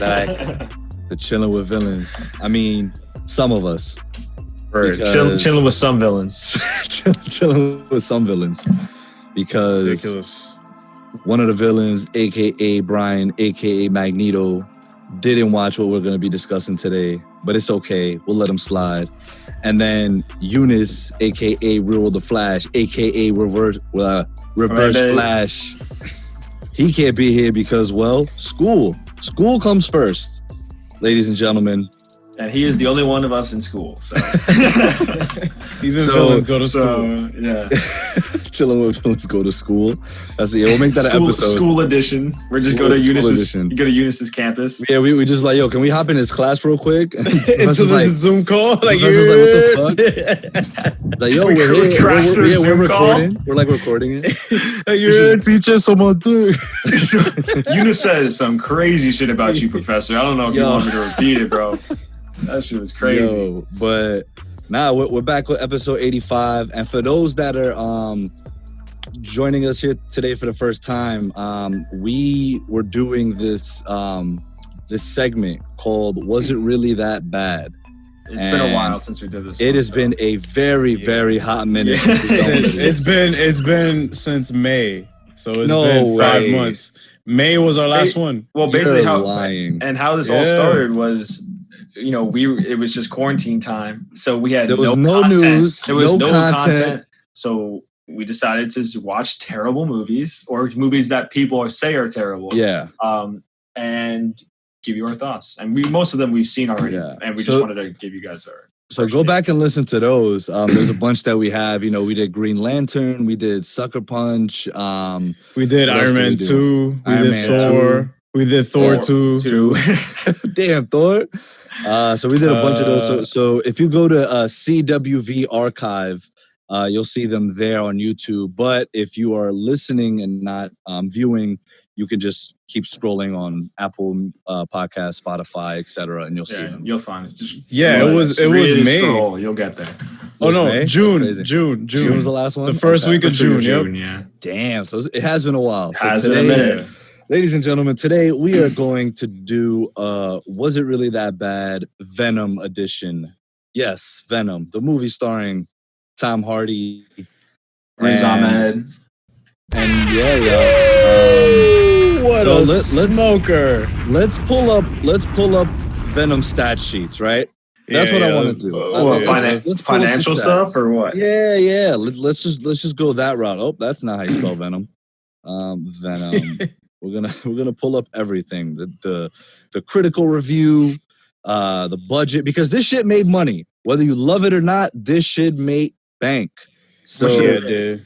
back to chilling with villains. I mean, some of us. Chilling with some villains. Chilling with some villains. Because ridiculous. One of the villains, a.k.a. Brian, a.k.a. Magneto, didn't watch what we're going to be discussing today, but it's okay. We'll let him slide. And then Eunice, a.k.a. Real the Flash, a.k.a. Reverse Flash. He can't be here because, well, school. School comes first, ladies and gentlemen. And he is the only one of us in school. So even villains go to school. Yeah. Chilling with villains go to school. We'll make that an episode. School edition. We're just go to Eunice's campus. Yeah, we just like, yo, can we hop in his class real quick? Into this Zoom call? Like, what the fuck? Like, yo, we're recording. We're like recording it. Hey, you're a teacher, someone do. Eunice said some crazy shit about you, Professor. I don't know if you want me to repeat it, bro. That shit was crazy. Yo, but now we're back with episode 85. And for those that are joining us here today for the first time, we were doing this segment called Was It Really That Bad? It's been a while since we did this. It has been a very, very hot minute. It's been since May. So it's been 5 months. May was our last one. Well, basically how this all started was, it was just quarantine time. So we had no news. There was no content. So we decided to watch terrible movies or movies that people say are terrible. Yeah. And give you our thoughts. And most of them we've seen already. Yeah. And we just wanted to give you guys our. So go back and listen to those. There's a bunch that we have. We did Green Lantern. We did Sucker Punch. We did Iron Man 2. We did Thor. We did Thor 2. Damn, Thor. So we did a bunch of those. So if you go to CWV Archive, you'll see them there on YouTube. But if you are listening and not viewing, you can just keep scrolling on Apple Podcasts, Spotify, etc., and you'll see them. You'll find it. It was May. Scroll, you'll get there. Oh no, May? June. June was the last one. The first week of June. Yeah. Damn. So it has been a while. So been a minute. Ladies and gentlemen, today we are going to do Was It Really That Bad? Venom edition. Yes, Venom, the movie starring Tom Hardy, Riz Ahmed, and what a smoker! Let's pull up Venom stat sheets, right? That's what I want to do. Financial stuff or what? Yeah. Let's just go that route. Oh, that's not how you spell Venom. Venom. We're gonna pull up everything. The critical review, the budget, because this shit made money. Whether you love it or not, this shit made bank. So dude.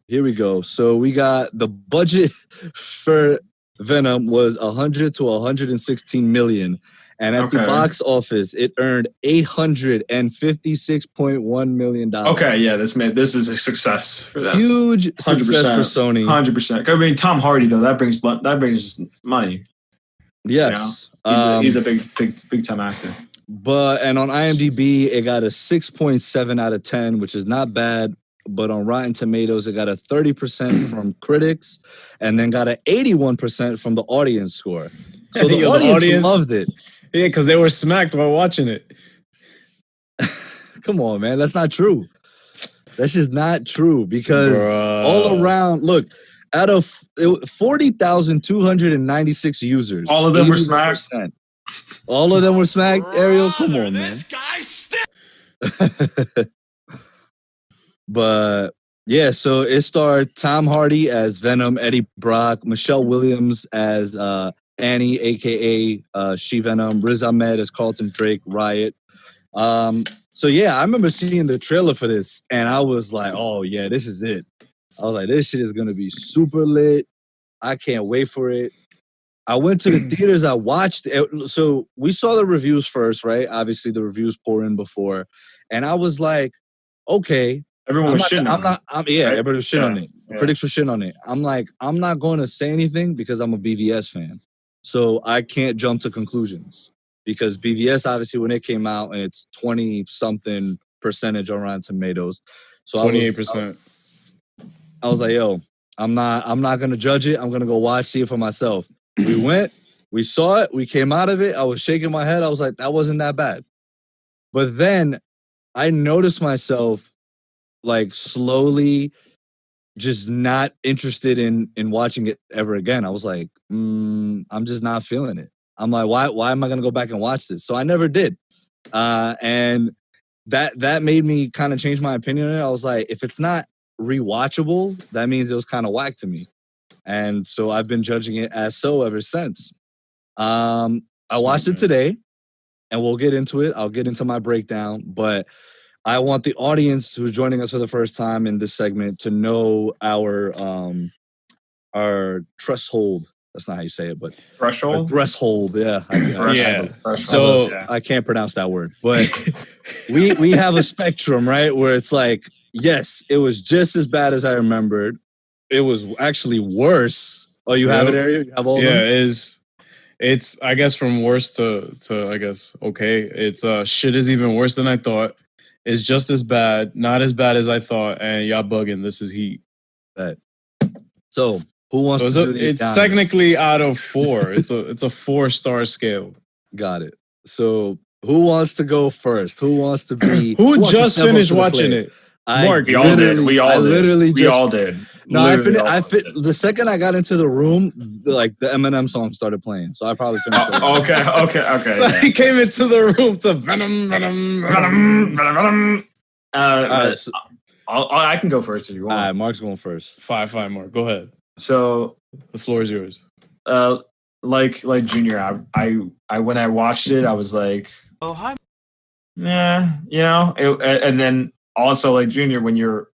Here we go. So we got the budget for Venom was 100 to 116 million. And at the box office, it earned $856.1 million. Okay, yeah, this is a success for them. Huge success for Sony. 100%. I mean, Tom Hardy though, that brings money. Yes, he's a big time actor. And on IMDb, it got a 6.7 out of 10, which is not bad. But on Rotten Tomatoes, it got a 30% from critics, and then got an 81% from the audience score. So the audience loved it. Yeah, because they were smacked while watching it. Come on, man. That's not true. That's just not true. Because all around, look, out of 40,296 users. All of them were smacked? All of them were smacked? Ariel, come on, man. But, yeah, so it starred Tom Hardy as Venom, Eddie Brock, Michelle Williams as Annie, a.k.a. She-Venom, Riz Ahmed as Carlton Drake, Riot. So, yeah, I remember seeing the trailer for this, and I was like, oh, yeah, this is it. I was like, this shit is going to be super lit. I can't wait for it. I went to the theaters. I watched it. So we saw the reviews first, right? Obviously, the reviews pour in before. And I was like, okay. Everyone was shitting on it. Everybody was shitting on it. Yeah. Critics were shitting on it. I'm like, I'm not going to say anything because I'm a BVS fan. So I can't jump to conclusions. Because BVS, obviously, when it came out, and it's 20-something percentage on Rotten Tomatoes. So 28%. I was like, yo, I'm not going to judge it. I'm going to go see it for myself. We We saw it. We came out of it. I was shaking my head. I was like, that wasn't that bad. But then I noticed myself like slowly just not interested in watching it ever again. I was like, I'm just not feeling it. I'm like, why am I going to go back and watch this? So I never did. And that made me kind of change my opinion on it. I was like, if it's not rewatchable, that means it was kind of whack to me. And so I've been judging it as so ever since. I watched it today, and we'll get into it. I'll get into my breakdown, but I want the audience who's joining us for the first time in this segment to know our threshold. That's not how you say it, but threshold. Threshold, yeah. So I can't pronounce that word, but we have a spectrum, right? Where it's like, yes, it was just as bad as I remembered. It was actually worse. Oh, you have it, Ariel? You have all of them? It's I guess from worse to I guess okay. It's shit is even worse than I thought. It's just as bad, not as bad as I thought, and y'all bugging. This is heat. So who wants to do the It's technically out of 4. It's a 4-star scale. Got it. So who wants to go first? Who wants to be? Who just finished watching it? Mark, we all did. We all did. No, I fit the second I got into the room, like the Eminem song started playing, so I probably finished it. Okay. So he came into the room to Venom. I can go first if you want. All right, Mark's going first. Fine, Mark. Go ahead. So the floor is yours. Like Junior, I when I watched it, I was like, oh hi, yeah, you know, and then also like Junior, when you're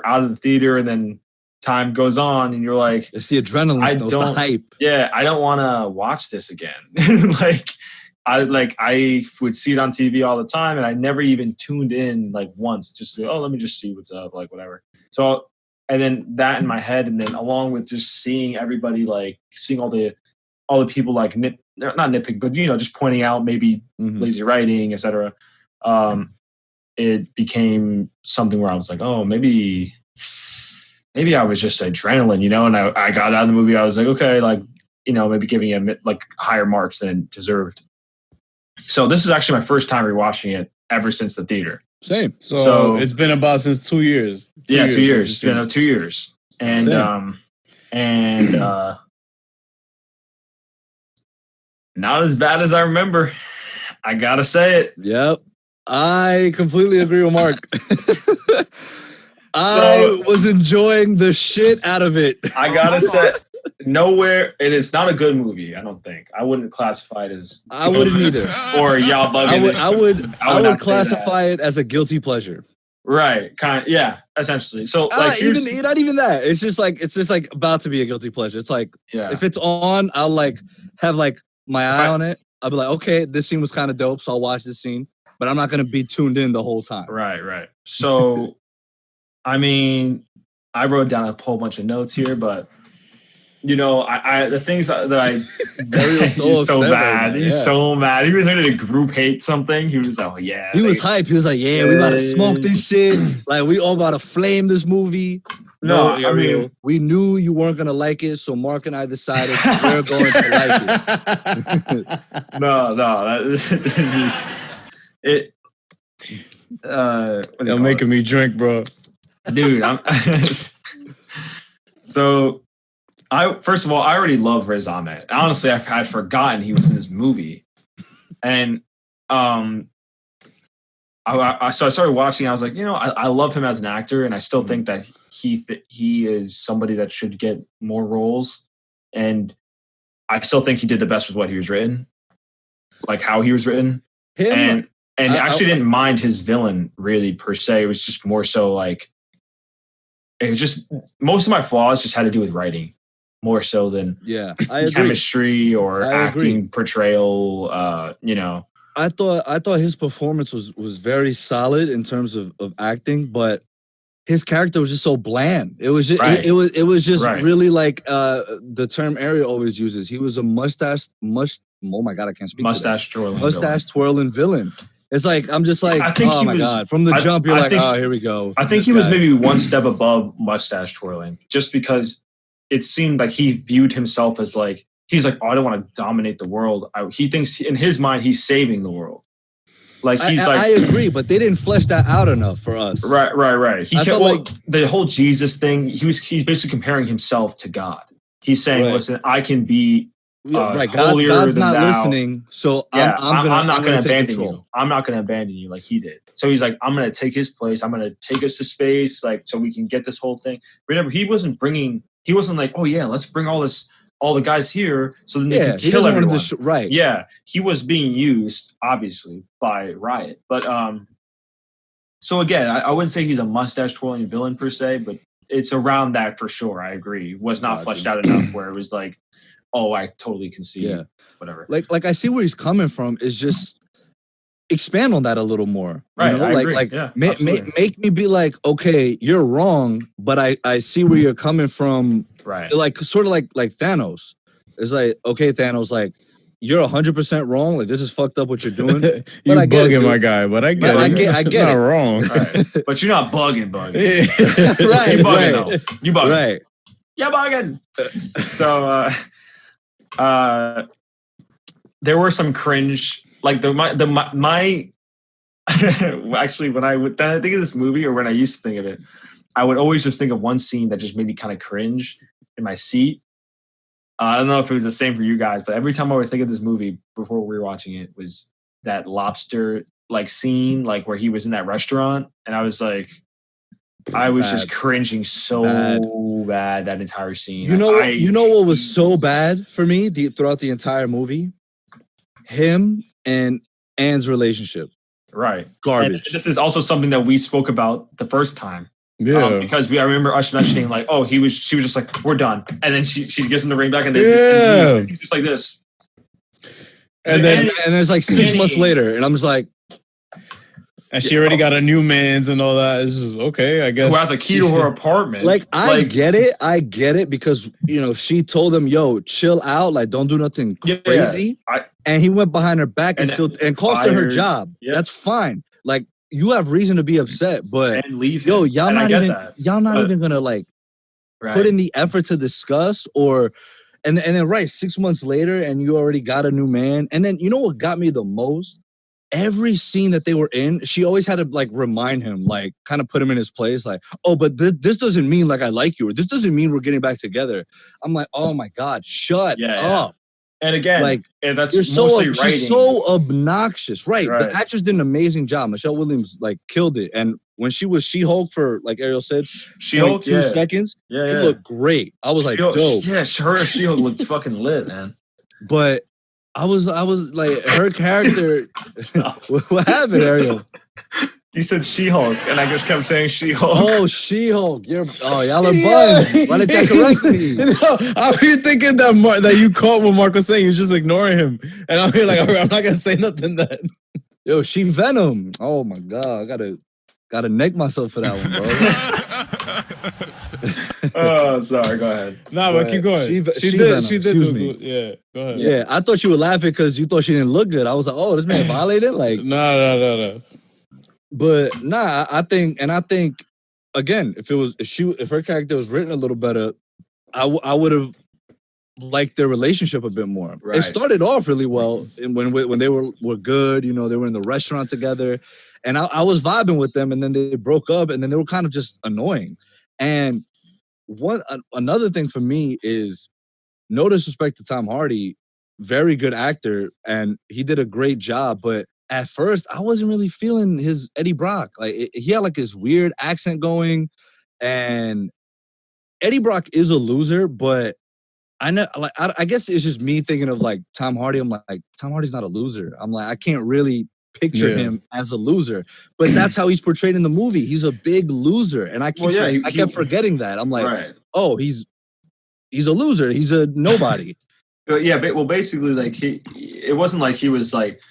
out of the theater and then time goes on and you're like, it's the adrenaline, it's the hype. Yeah, I don't want to watch this again. I would see it on TV all the time, and I never even tuned in like once. Just let me just see what's up, like whatever. So. And then that in my head, and then along with just seeing everybody, like seeing all the people like not nitpick, but just pointing out maybe lazy writing, etc. It became something where I was like, oh, maybe I was just adrenaline, and I got out of the movie. I was like, okay, like maybe giving it like higher marks than it deserved. So this is actually my first time rewatching it ever since the theater. Same. So it's been about since 2 years. 2 years. It's been 2 years. And not as bad as I remember. I gotta say it. Yep. I completely agree with Mark. I was enjoying the shit out of it. I gotta say, nowhere, and it's not a good movie. I don't think. I wouldn't classify it as. I wouldn't either. Or y'all bugging. I would classify it as a guilty pleasure. Right. Yeah. Essentially. So like, not even that. It's just like about to be a guilty pleasure. It's like if it's on, I'll like have like my eye on it. I'll be like, okay, this scene was kind of dope, so I'll watch this scene. But I'm not gonna be tuned in the whole time. Right. So, I mean, I wrote down a whole bunch of notes here, but I the things that I he's so bad. He's so mad. He was ready to group hate something. He was like, yeah. He was hyped. He was like, yeah, we about to smoke this shit. Like we all about to flame this movie. No, I mean, we knew you weren't gonna like it, so Mark and I decided we're going to like it. No, that's just it. You're making me drink, bro. Dude, I'm so. First of all, I already love Riz Ahmed. Honestly, I'd forgotten he was in this movie, and so I started watching. I was like, I love him as an actor, and I still think that he is somebody that should get more roles, and I still think he did the best with what he was written, like how he was written, and I actually didn't mind his villain really per se. It was just more so like it was just most of my flaws just had to do with writing. More so than chemistry or acting portrayal, I thought his performance was very solid in terms of acting, but his character was just so bland. It was just it was just really like the term Ariel always uses. He was a mustache twirling villain. It's like I'm just like, oh my god! From the jump, you're like, oh, here we go. I think he was maybe one step above mustache twirling, just because. It seemed like he viewed himself as like he's like, oh, I don't want to dominate the world. He thinks in his mind he's saving the world. Like he's I agree, but they didn't flesh that out enough for us. Right. He kept like the whole Jesus thing. He's basically comparing himself to God. He's saying, listen, I can be God's not listening, so yeah, I'm not going to abandon control. you. I'm not going to abandon you like he did. So he's like, I'm going to take his place. I'm going to take us to space, like so we can get this whole thing. Remember, he wasn't like, oh yeah, let's bring all the guys here so then they can kill everyone. Right. Yeah, he was being used obviously by Riot, but so again, I wouldn't say he's a mustache twirling villain per se, but it's around that for sure. I agree. It was not fleshed out enough where it was like, oh, I totally can see. Yeah. Whatever. Like I see where he's coming from. Is just expand on that a little more. Right. You know? I agree. Make me be like, okay, you're wrong, but I see where you're coming from. Right. Like sort of like Thanos. It's like, okay, Thanos, like you're 100% wrong. Like this is fucked up what you're doing. But you bugging my guy, but I get it. I get not it. Wrong. Right. But you're not bugging. Right. You bugging though. You bugging. Right. Yeah, bugging. So there were some cringe, like my actually when I think of this movie or when I used to think of it, I would always just think of one scene that just made me kind of cringe in my seat. I don't know if it was the same for you guys, but every time I would think of this movie before we were watching it was that lobster like scene, like where he was in that restaurant, and I was like, I was just cringing so bad that entire scene. You know what was so bad for me throughout the entire movie? Him and Anne's relationship. Right. Garbage. And this is also something that we spoke about the first time. Yeah. Because I remember us mentioning like, oh, she was just like, we're done. And then she gives him the ring back and and he's just like this. And then there's like 6 months later, and I'm just like, and she already got a new man's and all that. It's just, okay, I guess. Who has a key to her apartment. Like, I get it because, she told him, yo, chill out. Like, don't do nothing crazy. And he went behind her back and cost her job. Yep. That's fine. Like, you have reason to be upset, but and leave yo, y'all not even gonna like put in the effort to discuss and then 6 months later and you already got a new man. And then you know what got me the most? Every scene that they were in, she always had to like remind him, like kind of put him in his place, like, oh, but this doesn't mean like I like you, or this doesn't mean we're getting back together. I'm like, oh my God, shut up. And again, like, that's you're mostly writing. She's so obnoxious. Right. The actress did an amazing job. Michelle Williams like killed it. And when she was She-Hulk for, like Ariel said, She-Hulk, 2 seconds, it looked great. I was like, dope. Yeah, her She-Hulk looked fucking lit, man. But I was like, her character. What happened, Ariel? You said She-Hulk, and I just kept saying She-Hulk. Oh, She-Hulk. Y'all are buns. Why did you correct me? I'm here thinking that you caught what Mark was saying. You're just ignoring him. And I'm here like, I'm not going to say nothing then. Yo, she Venom. Oh, my God. I gotta neck myself for that one, bro. Oh, sorry. Go ahead. Nah, but keep going. She did. Yeah, go ahead. Yeah, I thought you were laughing because you thought she didn't look good. I was like, oh, this man violated? Like, no. But nah, I think again, if her character was written a little better, I would have liked their relationship a bit more. Right. It started off really well when they were good. They were in the restaurant together, and I was vibing with them. And then they broke up, and then they were kind of just annoying. And another thing for me is, no disrespect to Tom Hardy, very good actor, and he did a great job, but at first, I wasn't really feeling his Eddie Brock. Like he had like this weird accent going, and Eddie Brock is a loser. But I know, like, I guess it's just me thinking of like Tom Hardy. I'm like Tom Hardy's not a loser. I'm like, I can't really picture him as a loser. But that's how he's portrayed in the movie. He's a big loser, and I kept forgetting that. I'm like, oh, he's a loser. He's a nobody. But yeah, basically, like it wasn't like he was like.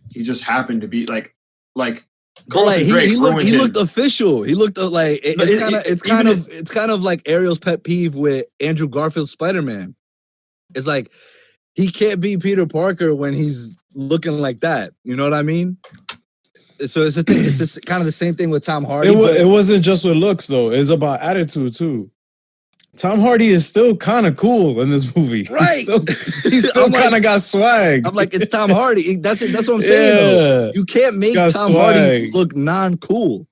He just happened to be like Carlton Drake. He looked official. He looked like it's kind of like Ariel's pet peeve with Andrew Garfield's Spider-Man. It's like he can't be Peter Parker when he's looking like that. You know what I mean? So it's a thing. It's just kind of the same thing with Tom Hardy. It wasn't just with looks though. It's about attitude too. Tom Hardy is still kind of cool in this movie. Right. He's still I'm like- kind of got swag. I'm like, it's Tom Hardy. That's it. That's what I'm saying. Though. Yeah. You can't make Got Tom Hardy swag. look non-cool.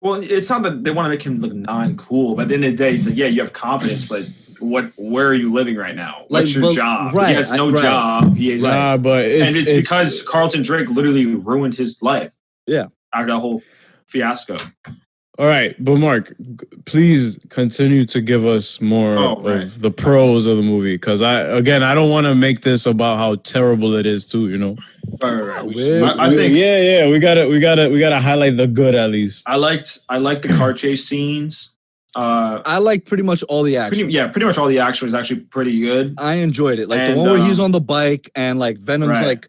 Well, it's not that they want to make him look non-cool, but at the end of the day, he's like, yeah, you have confidence, but where are you living right now? What's your job? Right, he has no job. He is, Nah, but and it's because Carlton Drake literally ruined his life. Yeah. After that whole fiasco. All right, but Mark, please continue to give us more of the pros of the movie, because I don't want to make this about how terrible it is too. You know. Right. I think we gotta highlight the good at least. I liked the car chase scenes. I like pretty much all the action. Pretty much all the action was actually pretty good. I enjoyed it. Like the one where he's on the bike and like Venom's like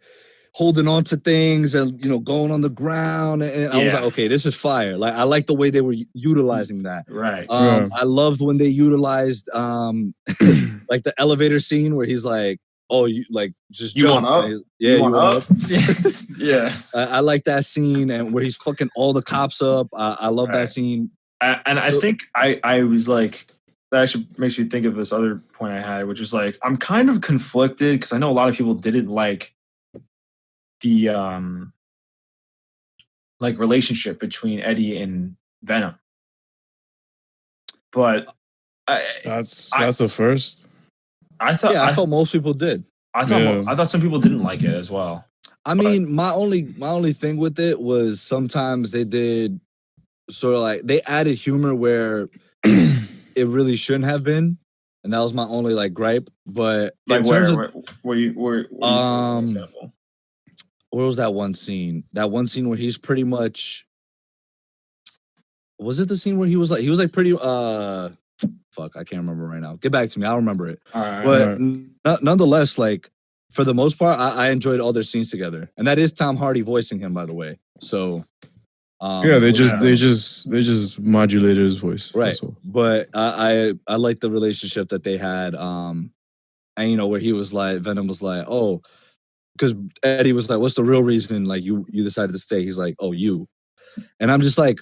holding on to things and going on the ground, and I was like, okay, this is fire. Like I like the way they were utilizing that. Right. I loved when they utilized like the elevator scene where he's like, oh, you like just you jump. Want up? Yeah, you want up? Yeah. I like that scene, and where he's fucking all the cops up. I love that scene. And I think I was like, that actually makes me think of this other point I had, which is like, I'm kind of conflicted because I know a lot of people didn't like the like relationship between Eddie and Venom. But that's a first. I thought most people did. I thought some people didn't like it as well. I mean, my only thing with it was sometimes they did sort of like they added humor where it really shouldn't have been, and that was my only like gripe. But like where where was that one scene? That one scene where he's pretty much. Was it the scene where he was like pretty fuck, I can't remember right now. Get back to me. I'll remember it. All right, but nonetheless, like for the most part, I enjoyed all their scenes together, and that is Tom Hardy voicing him, by the way. So, they just modulated his voice, right? But I like the relationship that they had, and where he was like, Venom was like, oh, because Eddie was like, what's the real reason like you decided to stay? He's like, oh, you, and I'm just like,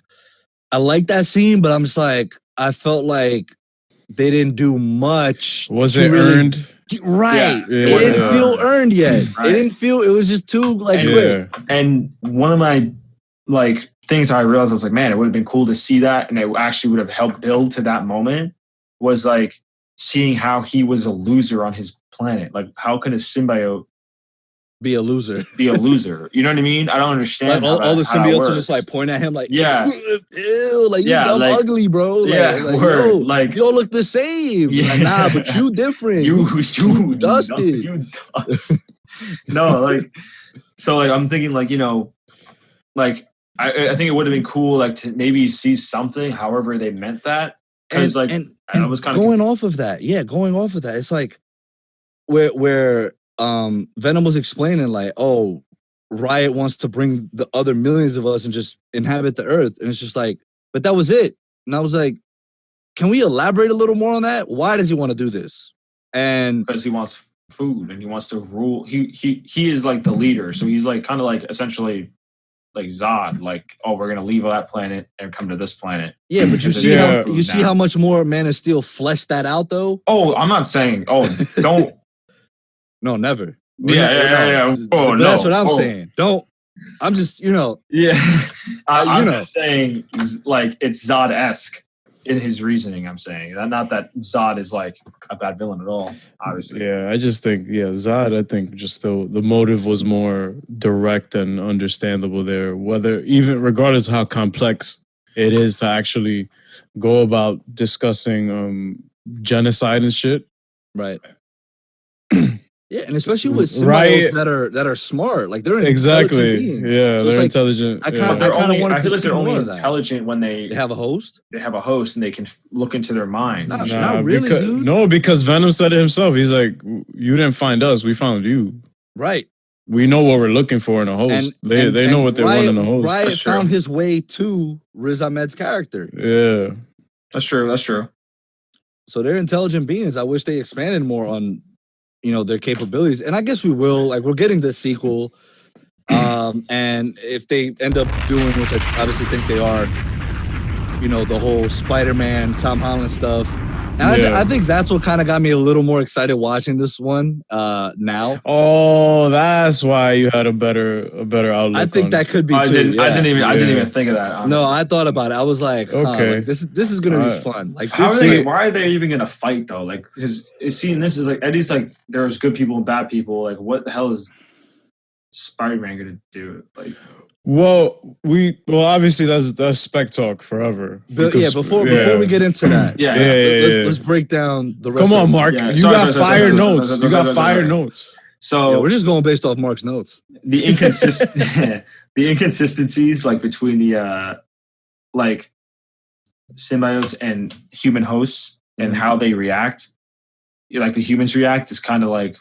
I like that scene, but I'm just like, I felt like they didn't do much. Was it earned? Right. It didn't feel earned yet. Right. It didn't feel, it was just too like quick. And one of my like things I realized, I was like, man, it would have been cool to see that. And it actually would have helped build to that moment, was like seeing how he was a loser on his planet. Like how can a symbiote be a loser? You know what I mean? I don't understand. Like all the symbiotes are just like pointing at him like, ew, like you dumb ugly, bro. Like you all look the same. Yeah. Like, nah, but you different. You dusted. You dust. No, like so like I'm thinking like, like I think it would have been cool like to maybe see something, however they meant that. Because like I was kind of going off of that. Yeah, going off of that. It's like where Venom was explaining like, oh, Riot wants to bring the other millions of us and just inhabit the earth. And it's just like, but that was it. And I was like, can we elaborate a little more on that? Why does he want to do this? And because he wants food and he wants to rule. He is like the leader. So he's like kind of like essentially like Zod, like, oh, we're gonna leave that planet and come to this planet. Yeah, but you see how much more Man of Steel fleshed that out though? Oh, I'm not saying don't no, never. Yeah. Oh, no. That's what I'm saying. Don't. I'm just, Yeah. I'm just saying, like, it's Zod-esque in his reasoning, I'm saying. Not that Zod is, like, a bad villain at all, obviously. Yeah, I just think, Zod, I think just the motive was more direct and understandable there. Regardless of how complex it is to actually go about discussing genocide and shit. Right. Yeah, and especially with symbiotes that are smart, like they're exactly beings. Yeah, so they're intelligent. I kind of want to feel like they're only intelligent when they have a host. They have a host, and they can look into their minds. Not really, dude. No, because Venom said it himself. He's like, "You didn't find us; we found you." Right. We know what we're looking for in a host. They know what they want in a host. Riot found his way to Riz Ahmed's character. Yeah, that's true. So they're intelligent beings. I wish they expanded more on their capabilities, and I guess we will. Like, we're getting this sequel, and if they end up doing, which I obviously think they are, the whole Spider-Man, Tom Holland stuff, And I think that's what kind of got me a little more excited watching this one now. Oh, that's why you had a better outlook. I think that could be too. I didn't even think of that. Honestly. No, I thought about it. I was like, okay, like, this is gonna be fun. Like, why are they even gonna fight though? Like, because seeing this is like Eddie's like there's good people and bad people. Like, what the hell is Spider-Man gonna do? Like, well, obviously that's spec talk forever. Before we get into that, let's break down the rest. Come on, Mark, you got fire notes. You got fire notes. So we're just going based off Mark's notes. The inconsistencies like between the like symbiotes and human hosts and how they react, like the humans react, is kind of like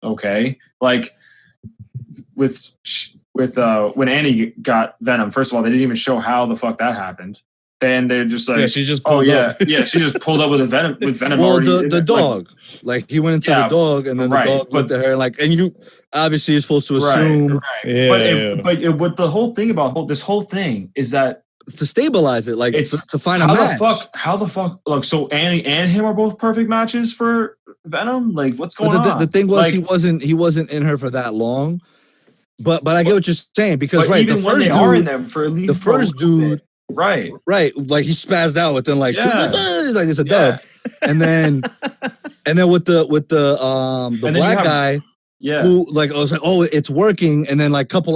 okay, like with when Annie got Venom. First of all, they didn't even show how the fuck that happened. Then they're just like, she just pulled up. she just pulled up with Venom. Well, the dog, like he went into the dog, and then the dog went to her, and you obviously you're supposed to assume, but the whole thing about this whole thing is that to stabilize it, like it's to find a match. How the fuck? Like, so Annie and him are both perfect matches for Venom. Like, what's going on? The thing was, he wasn't in her for that long. But I get what you're saying because even when they are in them for at least the first dude. Right. Like he spazzed out within like 2 minutes, like it's a dub. And then with the black guy, who like I was like, oh, it's working, and then like couple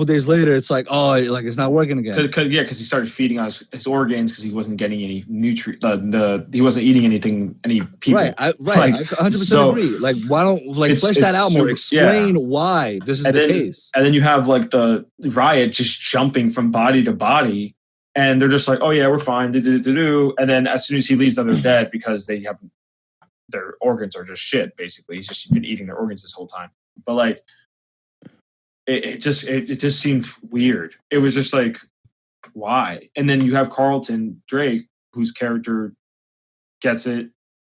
days later, it's like, oh, like it's not working again. Because he started feeding on his organs because he wasn't getting any he wasn't eating any people. Right, I 100% agree. Like, why don't flesh that out more? Explain why this is the case. And then you have like the Riot just jumping from body to body. And they're just like, oh yeah, we're fine. And then as soon as he leaves them, they're dead because they have their organs are just shit. Basically, he's just been eating their organs this whole time. But like, it just seemed weird. It was just like, why? And then you have Carlton Drake, whose character gets it,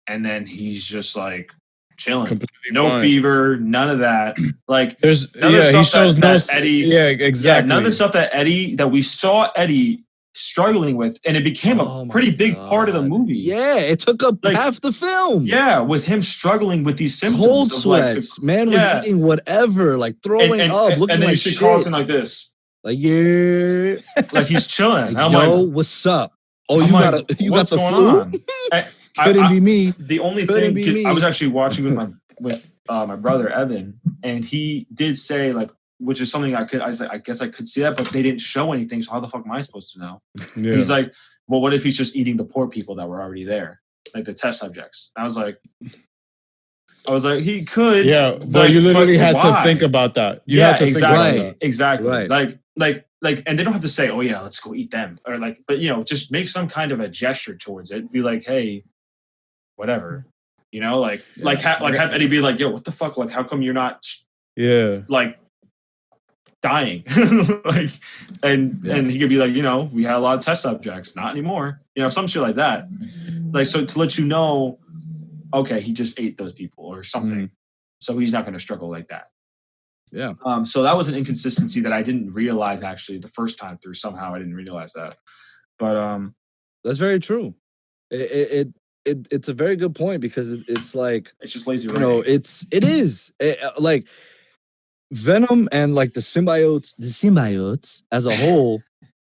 and then he's just like chilling, completely no fine. Fever, none of that. Like, there's he shows no Eddie. Yeah, exactly. None of the stuff that we saw Eddie struggling with, and it became a pretty big part of the movie. Yeah, it took up half the film. Yeah, with him struggling with these symptoms. Cold sweats. Man was eating whatever, like throwing up, looking and then like you see Carlton like this. Like, like he's chilling. Like, yo, what's up? Oh, you got the flu? Couldn't be me. The only thing, I was actually watching with my brother Evan, and he did say, like, which is something I guess I could see that, but they didn't show anything, so how the fuck am I supposed to know? Yeah. He's like, well, what if he's just eating the poor people that were already there, like the test subjects? I was like, he could. Yeah, but you literally had to think about that. You had to think about that. Exactly. Right. Like, and they don't have to say, oh yeah, let's go eat them, or like, but just make some kind of a gesture towards it. Be like, hey, whatever, have Eddie be like, yo, what the fuck? Like, how come you're not? Like, dying. And he could be like, we had a lot of test subjects, not anymore, some shit like that, like, so to let you know, okay, he just ate those people or something, so he's not going to struggle like that. So that was an inconsistency that I didn't realize actually the first time through. Somehow I didn't realize that, but that's very true. It's a very good point, because it's like, it's just lazy writing. It is like Venom and like the symbiotes as a whole.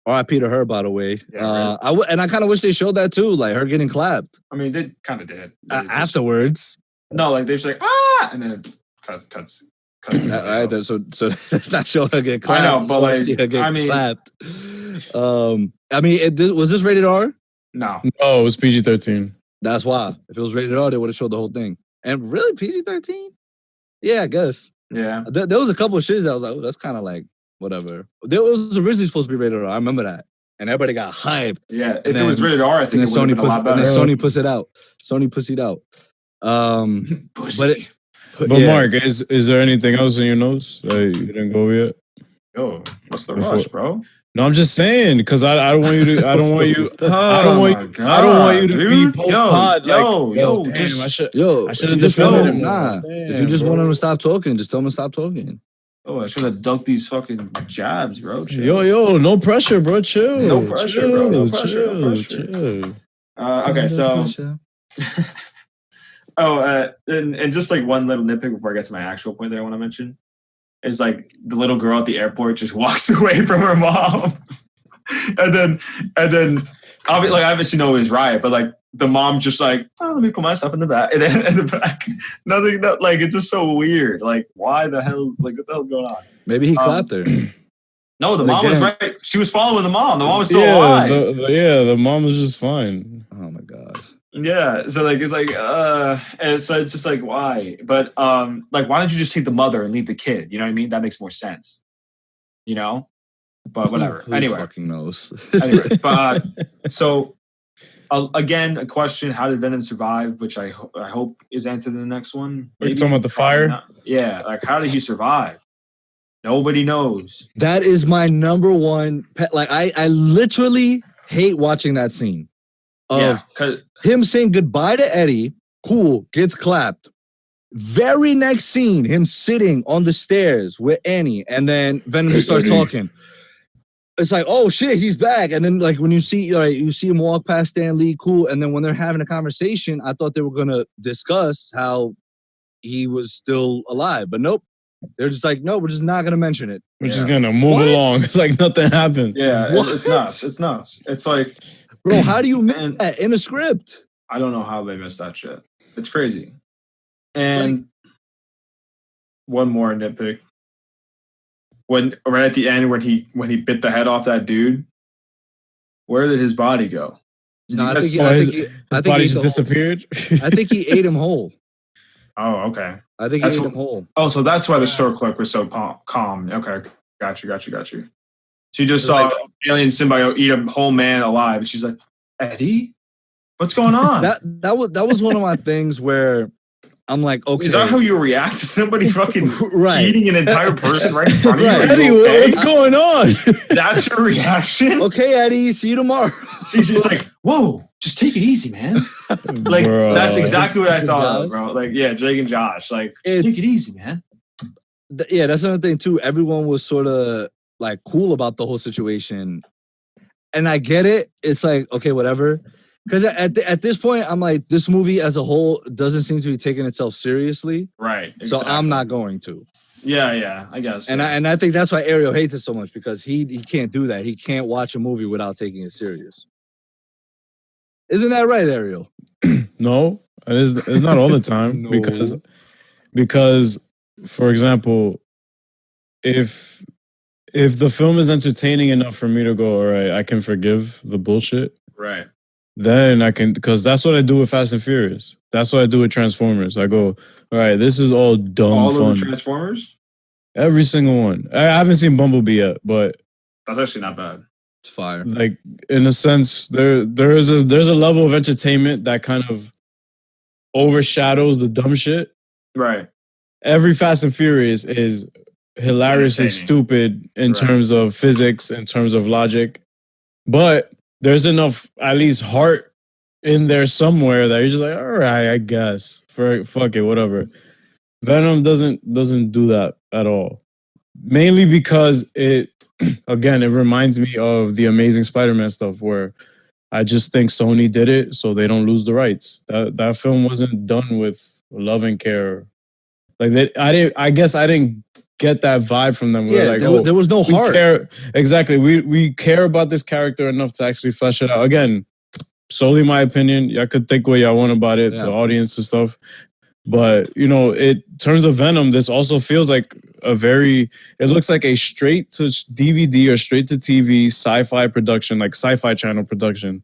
R.I.P. to her, by the way. Yeah, I kind of wish they showed that too, like her getting clapped. I mean, they kind of did afterwards. No, like they're just like and then cuts. All right, so let's not show her get clapped. I know, but like, see her get clapped. Was this rated R? No, it was PG-13. That's why. If it was rated R, they would have showed the whole thing. And really, PG-13? Yeah, I guess. Yeah. There was a couple of shits that I was like, oh, that's kind of like, whatever. There was originally supposed to be rated R. I remember that. And everybody got hyped. Yeah, if it was rated R, I think it would have been a lot better. And then Sony pussied out. But Mark, is there anything else in your notes that you didn't go over yet? Yo, what's the rush, bro? No, I'm just saying, because I don't want you to. I don't want you. I don't want you to be post pod. I should have defended him. Nah, if you just want him to stop talking, just tell him to stop talking. Oh, I should have dunked these fucking jabs, bro. Chill. Yo, no pressure, bro. Chill. No pressure, bro. No pressure. Okay, so And just like one little nitpick before I get to my actual point that I want to mention is like the little girl at the airport just walks away from her mom, and then obviously no, it was Riot, but like the mom just like, oh, let me put my stuff in the back, and then in the back, nothing, like it's just so weird. Like, why the hell? Like, what the hell's going on? Maybe he clapped her. No, the mom was right. She was following the mom. The mom was still alive. The mom was just fine. Oh my god. Yeah, so like it's like and so it's just like why? But like why don't you just take the mother and leave the kid? You know what I mean? That makes more sense. You know? But whatever. Who anyway. fucking knows. Anyway, but so again, a question, how did Venom survive, which I hope is answered in the next one. Are you talking about the fire? Yeah, like how did he survive? Nobody knows. That is my number one pet. Like I literally hate watching that scene of him saying goodbye to Eddie. Cool, gets clapped. Very next scene, him sitting on the stairs with Annie, and then Venom starts talking. It's like, oh shit, he's back. And then like when you see him walk past Stan Lee, cool. And then when they're having a conversation, I thought they were gonna discuss how he was still alive, but nope. They're just like, no, we're just not gonna mention it. We're just gonna move along like nothing happened. Yeah, it's nuts. It's nuts. It's like, bro, how do you miss that in a script? I don't know how they missed that shit. It's crazy. And one more nitpick. When right at the end when he bit the head off that dude, where did his body go? I think his body just disappeared. I think he ate him whole. Oh, okay. I think he ate him whole. Oh, so that's why the store clerk was so calm. Okay, got you. She just saw alien symbiote eat a whole man alive, and she's like, Eddie, what's going on? That was one of my things where I'm like, okay. Is that how you react to somebody fucking eating an entire person right in front of you? Eddie, what's going on? That's your reaction? Okay, Eddie, see you tomorrow. She's just like, whoa, just take it easy, man. Like, bro. That's exactly what I thought of, bro. Like, yeah, Drake and Josh. Like, take it easy, man. Yeah, that's another thing, too. Everyone was sort of, like, cool about the whole situation. And I get it. It's like, okay, whatever. Because at this point, I'm like, this movie as a whole doesn't seem to be taking itself seriously. Right. Exactly. So I'm not going to. Yeah, I guess. And I think that's why Ariel hates it so much, because he can't do that. He can't watch a movie without taking it serious. Isn't that right, Ariel? No, it's not all the time. No. because, for example, if the film is entertaining enough for me to go, all right, I can forgive the bullshit. Right. Then I can, because that's what I do with Fast and Furious. That's what I do with Transformers. I go, all right, this is all dumb all fun. All of the Transformers? Every single one. I haven't seen Bumblebee yet, but that's actually not bad. It's fire. Like, in a sense, there's a level of entertainment that kind of overshadows the dumb shit. Right. Every Fast and Furious is hilariously stupid in terms of physics, in terms of logic, but there's enough, at least, heart in there somewhere that you're just like, all right, I guess. Fuck it, whatever. Venom doesn't do that at all. Mainly because it reminds me of the Amazing Spider-Man stuff, where I just think Sony did it so they don't lose the rights. That film wasn't done with love and care. Like, I guess I didn't get that vibe from them. Yeah, like, there was no heart. Exactly. We care about this character enough to actually flesh it out. Again, solely my opinion. Y'all could think what y'all want about it, the audience and stuff. But, in terms of Venom, this also feels like it looks like a straight to DVD or straight to TV sci-fi production, like Sci-Fi Channel production.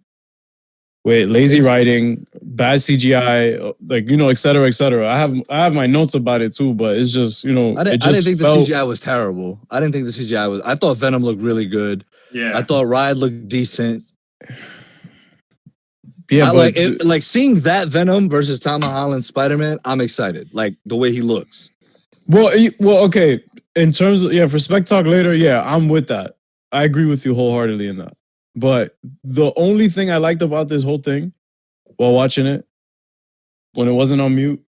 With lazy writing, bad CGI, like, et cetera, et cetera. I have my notes about it too, but it's just, I didn't think the CGI was terrible. I didn't think the CGI was. I thought Venom looked really good. Yeah. I thought Riot looked decent. Yeah, like seeing that Venom versus Tom Holland's Spider-Man, I'm excited. Like the way he looks. Well, okay. In terms of, for Spec Talk later, I'm with that. I agree with you wholeheartedly in that. But the only thing I liked about this whole thing while watching it, when it wasn't on mute,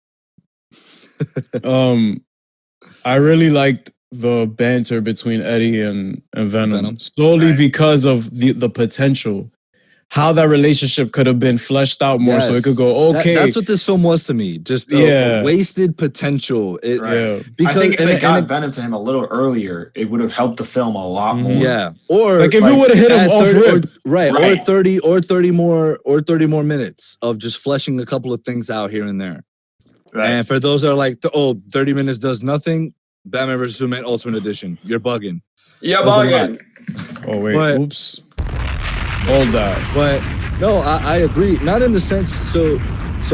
I really liked the banter between Eddie and Venom. Solely because of the potential. how that relationship could have been fleshed out more, so it could go okay. That's what this film was to me. Just a wasted potential. I think if they got Venom to him a little earlier, it would have helped the film a lot more. Yeah, or like if we would have hit him off 30, or 30 more minutes of just fleshing a couple of things out here and there. Right. And for those that are like, 30 minutes does nothing, Batman vs. Superman Ultimate Edition. You're bugging. Yeah, bugging. Oh, wait. Oops. Hold that. But no, I agree. Not in the sense. So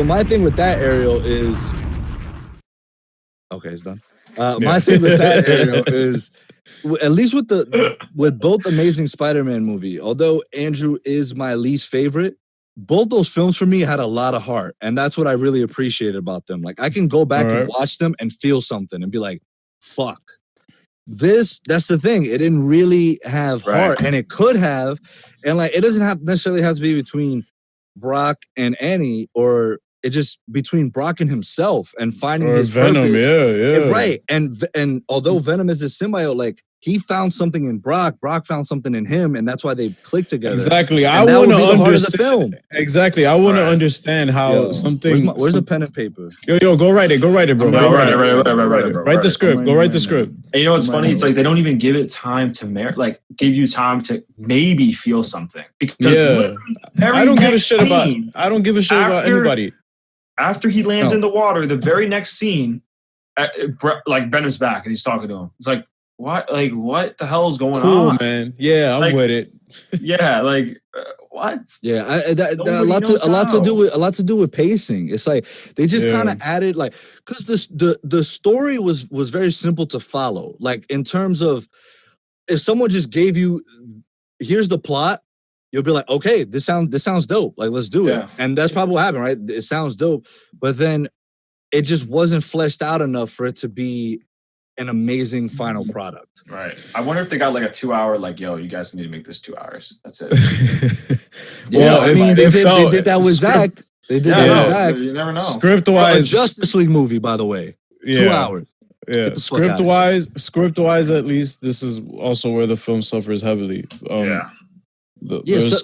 my thing with that, Ariel, is. Okay, it's done. My thing with that, Ariel, is at least with both Amazing Spider-Man movie, although Andrew is my least favorite, both those films for me had a lot of heart, and that's what I really appreciated about them. Like I can go back and watch them and feel something and be like, "Fuck, that's the thing. It didn't really have heart, and it could have, and like it doesn't necessarily have to be between Brock and Annie, or it just between Brock and himself and finding his Venom, purpose. Right, and although Venom is a symbiote, like. He found something in Brock. Brock found something in him, and that's why they clicked together. Exactly. I want to understand. Exactly. I want to understand how something. Where's a pen and paper? Yo, go write it. Go write it, bro. Write the script. Go write the script. And you know what's funny? It's like they don't even give it time to give you time to maybe feel something. Because I don't give a shit about. I don't give a shit about anybody. After he lands in the water, the very next scene, like Venom's back and he's talking to him. It's like. What? Like, what the hell is going on? Man. Yeah, I'm with it. Yeah, like, what? Yeah, a lot to do with pacing. It's like they just kind of added, like, because the story was very simple to follow. Like in terms of if someone just gave you, here's the plot, you'll be like, okay, this sounds dope. Like, let's do it. And that's probably what happened, right? It sounds dope, but then it just wasn't fleshed out enough for it to be an amazing final product. Right. I wonder if they got like a 2 hour, like, yo, you guys need to make this 2 hours. That's it. Well, I mean, they did that with Zach. They did that with Zach. You never know. Script-wise. Justice League movie, by the way. 2 hours. Yeah. Script-wise, at least, this is also where the film suffers heavily. So,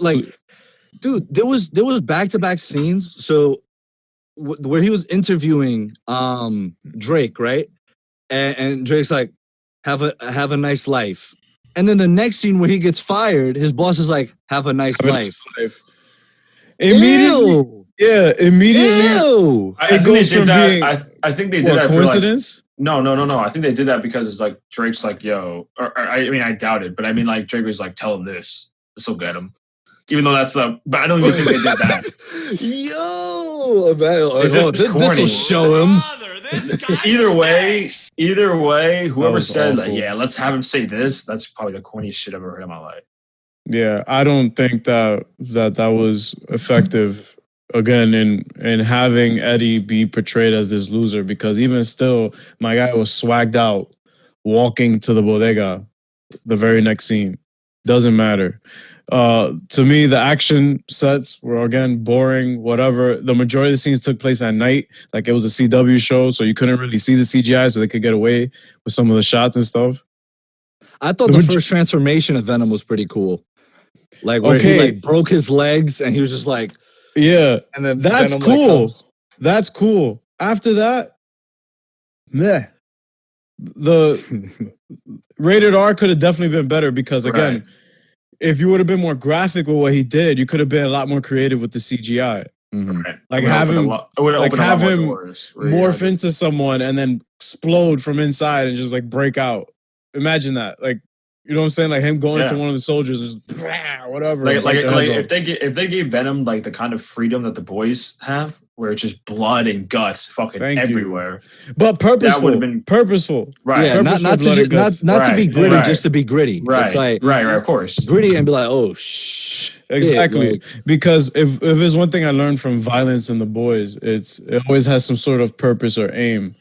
like, dude, there was back-to-back scenes. So where he was interviewing Drake, right? And Drake's like, have a nice life. And then the next scene where he gets fired, his boss is like, have a nice life. Immediately. Ew. Yeah, immediately. Ew. I think they did that coincidence? No. I think they did that because it's like Drake's like, yo, or I mean, I doubt it, but I mean, like Drake was like, tell him this will get him. Even though that's but I don't even think they did that. Yo, this will show him. Either way, whoever said like, yeah, let's have him say this, that's probably the corniest shit I've ever heard in my life. Yeah, I don't think that was effective again in having Eddie be portrayed as this loser, because even still, my guy was swagged out walking to the bodega the very next scene. Doesn't matter. To me, the action sets were, again, boring, whatever. The majority of the scenes took place at night. Like, it was a CW show, so you couldn't really see the CGI, so they could get away with some of the shots and stuff. I thought the first transformation of Venom was pretty cool. Like, where he, like, broke his legs, and he was just like... Yeah, and then that's Venom, cool. Like, that's cool. After that, meh. The rated R could have definitely been better, because, again... Right. If you would have been more graphic with what he did, you could have been a lot more creative with the CGI. Mm-hmm. Like have him morph into someone and then explode from inside and just like break out. Imagine that. Like, you know what I'm saying? Like him going to one of the soldiers, just whatever. Like if they gave Venom like the kind of freedom that the boys have, where it's just blood and guts fucking everywhere. But purposeful. That would have been purposeful. Right. Yeah, not to be gritty, just to be gritty. Right. It's like, right, of course. Gritty and be like, oh shh. Exactly. Like, because if there's one thing I learned from violence in the boys, it always has some sort of purpose or aim.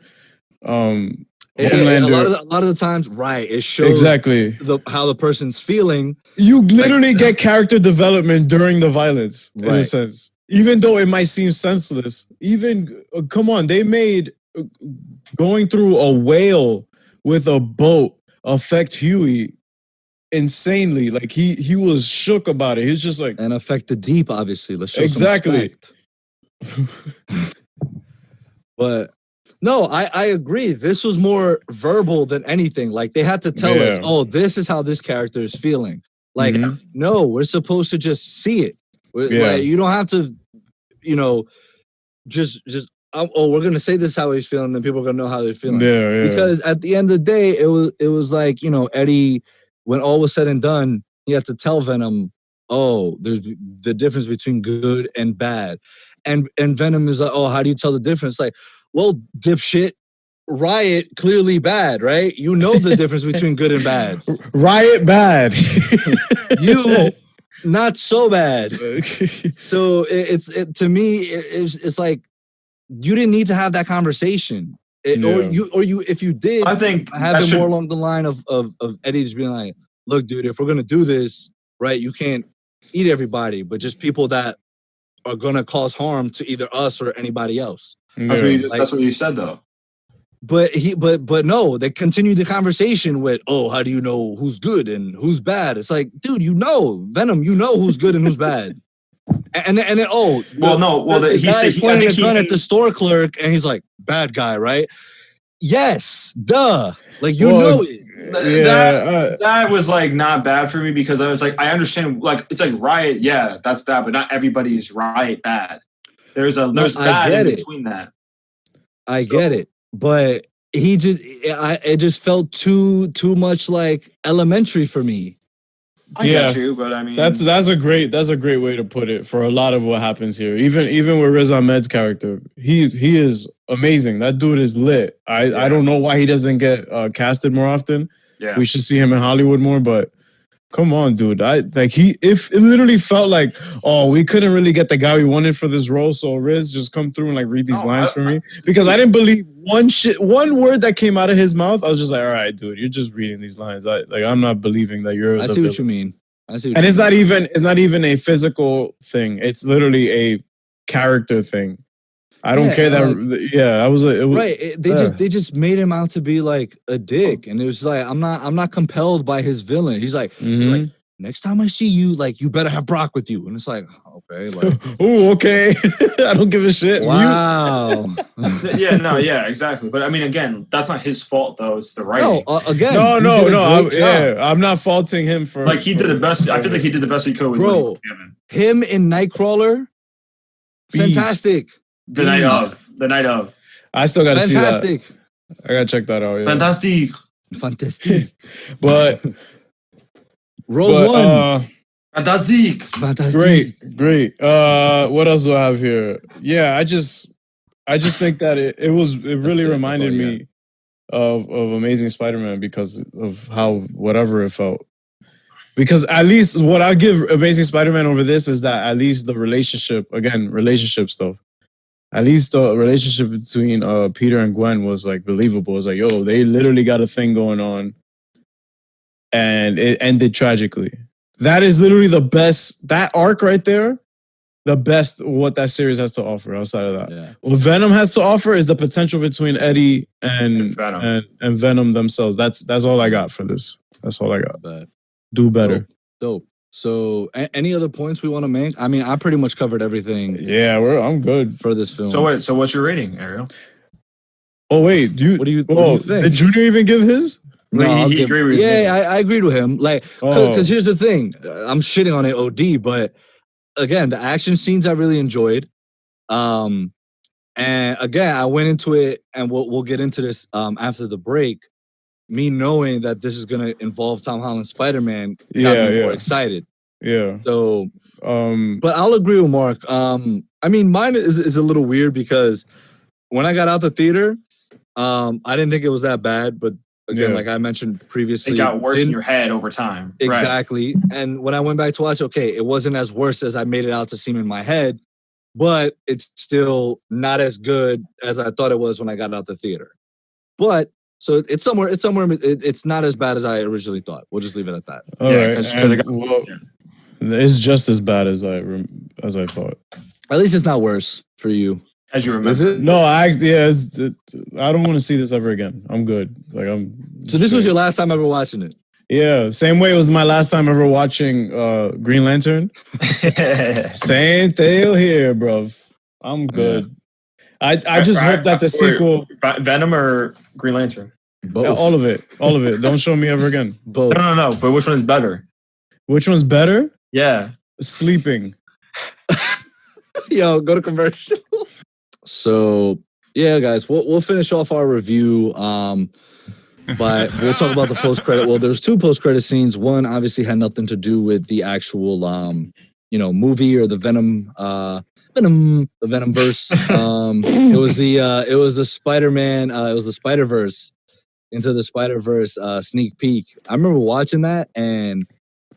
A lot of the times, right? It shows exactly how the person's feeling. You literally get character development during the violence, in a sense. Even though it might seem senseless. Come on, they made going through a whale with a boat affect Huey insanely. Like he was shook about it. He was just like, And affect the deep, obviously. Let's show Exactly. some respect. But no, I agree. This was more verbal than anything. Like they had to tell us, Yeah. oh, this is how this character is feeling. Like, Mhm. no, we're supposed to just see it. Yeah. Like, you don't have to, you know, just oh, we're gonna say this is how he's feeling, then people are gonna know how they're feeling. Yeah. Because at the end of the day, it was like, you know, Eddie, when all was said and done, he had to tell Venom, oh, there's the difference between good and bad. And Venom is like, oh, how do you tell the difference? Like, well, dipshit, Riot clearly bad, right? You know the difference between good and bad. Riot bad. You not so bad. So to me, it's like you didn't need to have that conversation. Or you if you did, I think have it more along the line of Eddie just being like, look, dude, if we're gonna do this, right, you can't eat everybody, but just people that are gonna cause harm to either us or anybody else. That's what you said though. But no, they continued the conversation with, oh, how do you know who's good and who's bad? It's like, dude, you know, Venom, you know who's good and who's bad. And then he said he's pointing a gun at the store clerk and he's like, bad guy, right? Yes, duh. Like you know it. That was like not bad for me because I was like, I understand, like it's like Riot, yeah, that's bad, but not everybody is Riot bad. There's bad in between that. I get it, but it just felt too much like elementary for me. I get you, but I mean that's a great way to put it for a lot of what happens here. Even with Riz Ahmed's character, he is amazing. That dude is lit. I don't know why he doesn't get casted more often. Yeah, we should see him in Hollywood more, but come on, dude. If it literally felt like, oh, we couldn't really get the guy we wanted for this role, so Riz just come through and like read these lines for me because I didn't believe one word that came out of his mouth. I was just like, all right, dude, you're just reading these lines. I'm not believing that you're. I see what you mean. And it's not even a physical thing. It's literally a character thing. I don't care that. Like, I was like, they just made him out to be like a dick, and it was like I'm not compelled by his villain. He's like, next time I see you, like you better have Brock with you, and it's like, okay, like, oh, okay, I don't give a shit. Wow. Exactly. But I mean, again, that's not his fault though. It's the writing. I'm not faulting him for like he did the best. I feel like he did the best he could with bro. Him in Nightcrawler, fantastic. The night of. I still got to see that. Fantastic. I got to check that out. Yeah. Fantastic. But Rogue One. Fantastic. Great. What else do I have here? Yeah, I just think that it really reminded me of Amazing Spider-Man because of how whatever it felt. Because at least what I give Amazing Spider-Man over this is that at least the relationship stuff. At least the relationship between Peter and Gwen was like believable. It's like, yo, they literally got a thing going on. And it ended tragically. That is literally the best, that arc right there, the best what that series has to offer outside of that. Yeah. What Venom has to offer is the potential between Eddie and Venom themselves. That's all I got for this. That's all I got. Do better. Dope. So, any other points we want to make? I mean, I pretty much covered everything. Yeah, I'm good for this film. So what's your rating, Ariel? Oh wait, what do you think? Did Junior even give his? No, he agreed with me. I agreed with him. Like, because here's the thing, I'm shitting on it OD, but again, the action scenes I really enjoyed. And again, I went into it, and we'll get into this after the break. Me knowing that this is gonna involve Tom Holland's Spider-Man got me more excited. Yeah. So, but I'll agree with Mark. I mean, mine is a little weird because when I got out the theater, I didn't think it was that bad, but again, like I mentioned previously, it got worse in your head over time. Exactly. Right. And when I went back to watch, okay, it wasn't as worse as I made it out to seem in my head, but it's still not as good as I thought it was when I got out the theater. But so it's somewhere. It's not as bad as I originally thought. We'll just leave it at that. All right. It's just as bad as I thought. At least it's not worse for you. As you remember. Is it? No, I don't want to see this ever again. I'm good. So this was your last time ever watching it? Yeah, same way it was my last time ever watching Green Lantern. Same thing here, bro. I'm good. I just hope that the sequel, Venom or Green Lantern? Both. all of it. Don't show me ever again. Both. No. But which one is better? Which one's better? Yeah. Sleeping. Yo, go to commercial. So yeah, guys, we'll finish off our review. But we'll talk about the post credit. Well, there's two post credit scenes. One obviously had nothing to do with the actual movie or the Venom the Venom Verse. It was the Spider-Man. It was the Spider-Verse Into the Spider-Verse sneak peek. I remember watching that and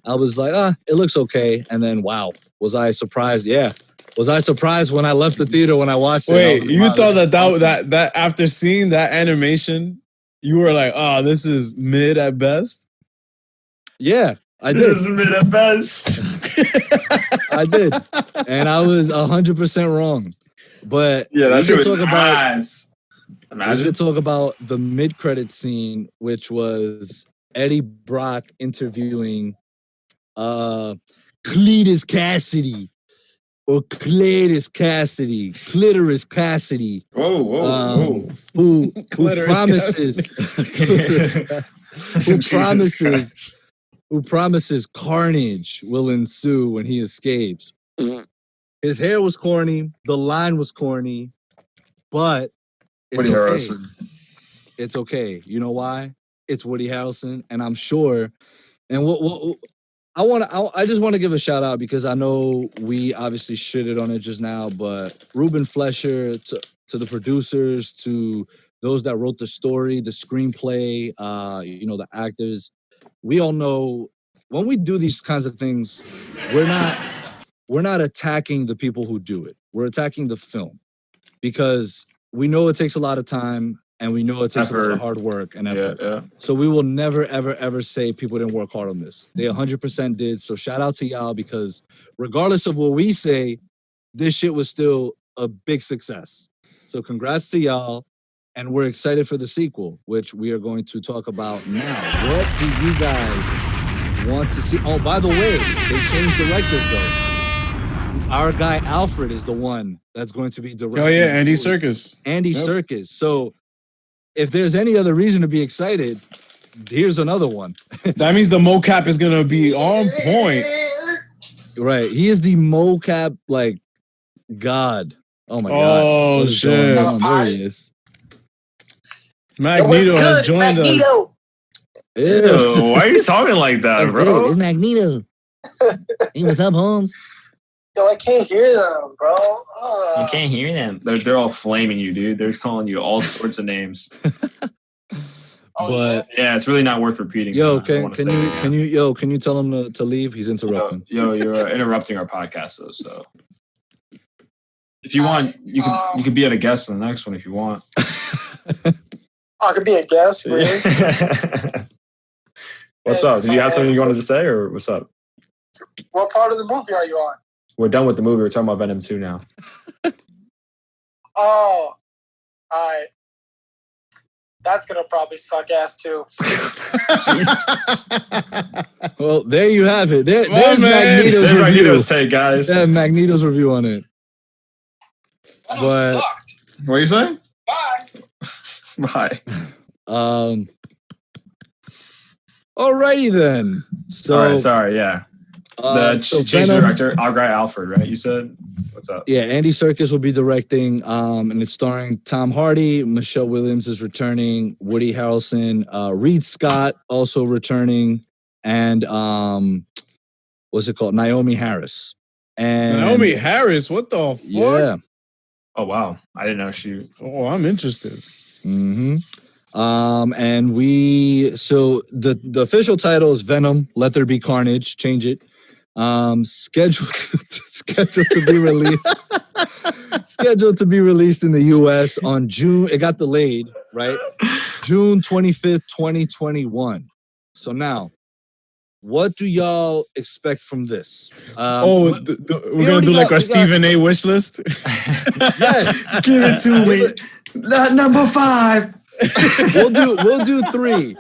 I was like, it looks okay. And then wow, was I surprised? Yeah. Was I surprised when I left the theater when I watched it? Wait, like, you wow, thought awesome. that after seeing that animation, you were like, this is mid at best? Yeah, I did. This is mid at best. I did. And I was 100% wrong. But yeah, that's we what talk about. Imagine. We did talk about the mid-credit scene, which was Eddie Brock interviewing Cletus Cassidy. Or Clitoris Cassidy, Whoa. who promises carnage will ensue when he escapes. His hair was corny, the line was corny, but it's Woody okay. Harrelson. It's okay. You know why? It's Woody Harrelson, and I'm sure. And I just want to give a shout out because I know we obviously shitted on it just now, but Ruben Flesher, to the producers, to those that wrote the story, the screenplay, the actors, we all know when we do these kinds of things, we're not attacking the people who do it. We're attacking the film because we know it takes a lot of time. And we know it takes a lot of hard work and effort. Yeah. So we will never, ever, ever say people didn't work hard on this. They 100% did. So shout out to y'all because regardless of what we say, this shit was still a big success. So congrats to y'all. And we're excited for the sequel, which we are going to talk about now. What do you guys want to see? Oh, by the way, they changed directors though. Our guy Alfred is the one that's going to be directing. Oh yeah, Andy Serkis. Andy Serkis. So if there's any other reason to be excited, here's another one. That means the mocap is gonna be on point. Right. He is the mocap god. Oh my god. Oh shit. There he is. Magneto has joined us. Ew. Why are you talking like that, bro? It's Magneto. Hey, what's up, Holmes? Yo, I can't hear them, bro. You can't hear them. They're all flaming you, dude. They're calling you all sorts of names. But yeah, it's really not worth repeating. Yo, can you tell him to leave? He's interrupting. Yo, you're interrupting our podcast though. So if you want, you can be at a guest on the next one if you want. I could be a guest, really. What's up? Did you have something you wanted to say, or what's up? What part of the movie are you on? We're done with the movie. We're talking about Venom 2 now. Oh, all right. That's gonna probably suck ass too. Well, there you have it. There's Magneto's review. Take, guys. Yeah, Magneto's review on it. That sucked. What are you saying? Bye. Bye. Alrighty then. So all right, sorry, yeah. The change director, our guy Alfred, right? You said? What's up? Yeah, Andy Serkis will be directing, and it's starring Tom Hardy. Michelle Williams is returning. Woody Harrelson, Reed Scott also returning, and what's it called? Naomi Harris. And Naomi Harris, what the fuck? Yeah. Oh wow, I didn't know she. Oh, I'm interested. Mm-hmm. And so the official title is Venom, Let There Be Carnage. Change it. Scheduled to be released. Scheduled to be released in the U.S. on June. It got delayed, right? June 25th, 2021. So now, what do y'all expect from this? We're gonna do like our Stephen A. wish list. Yes, give it to me. Number 5. We'll do 3.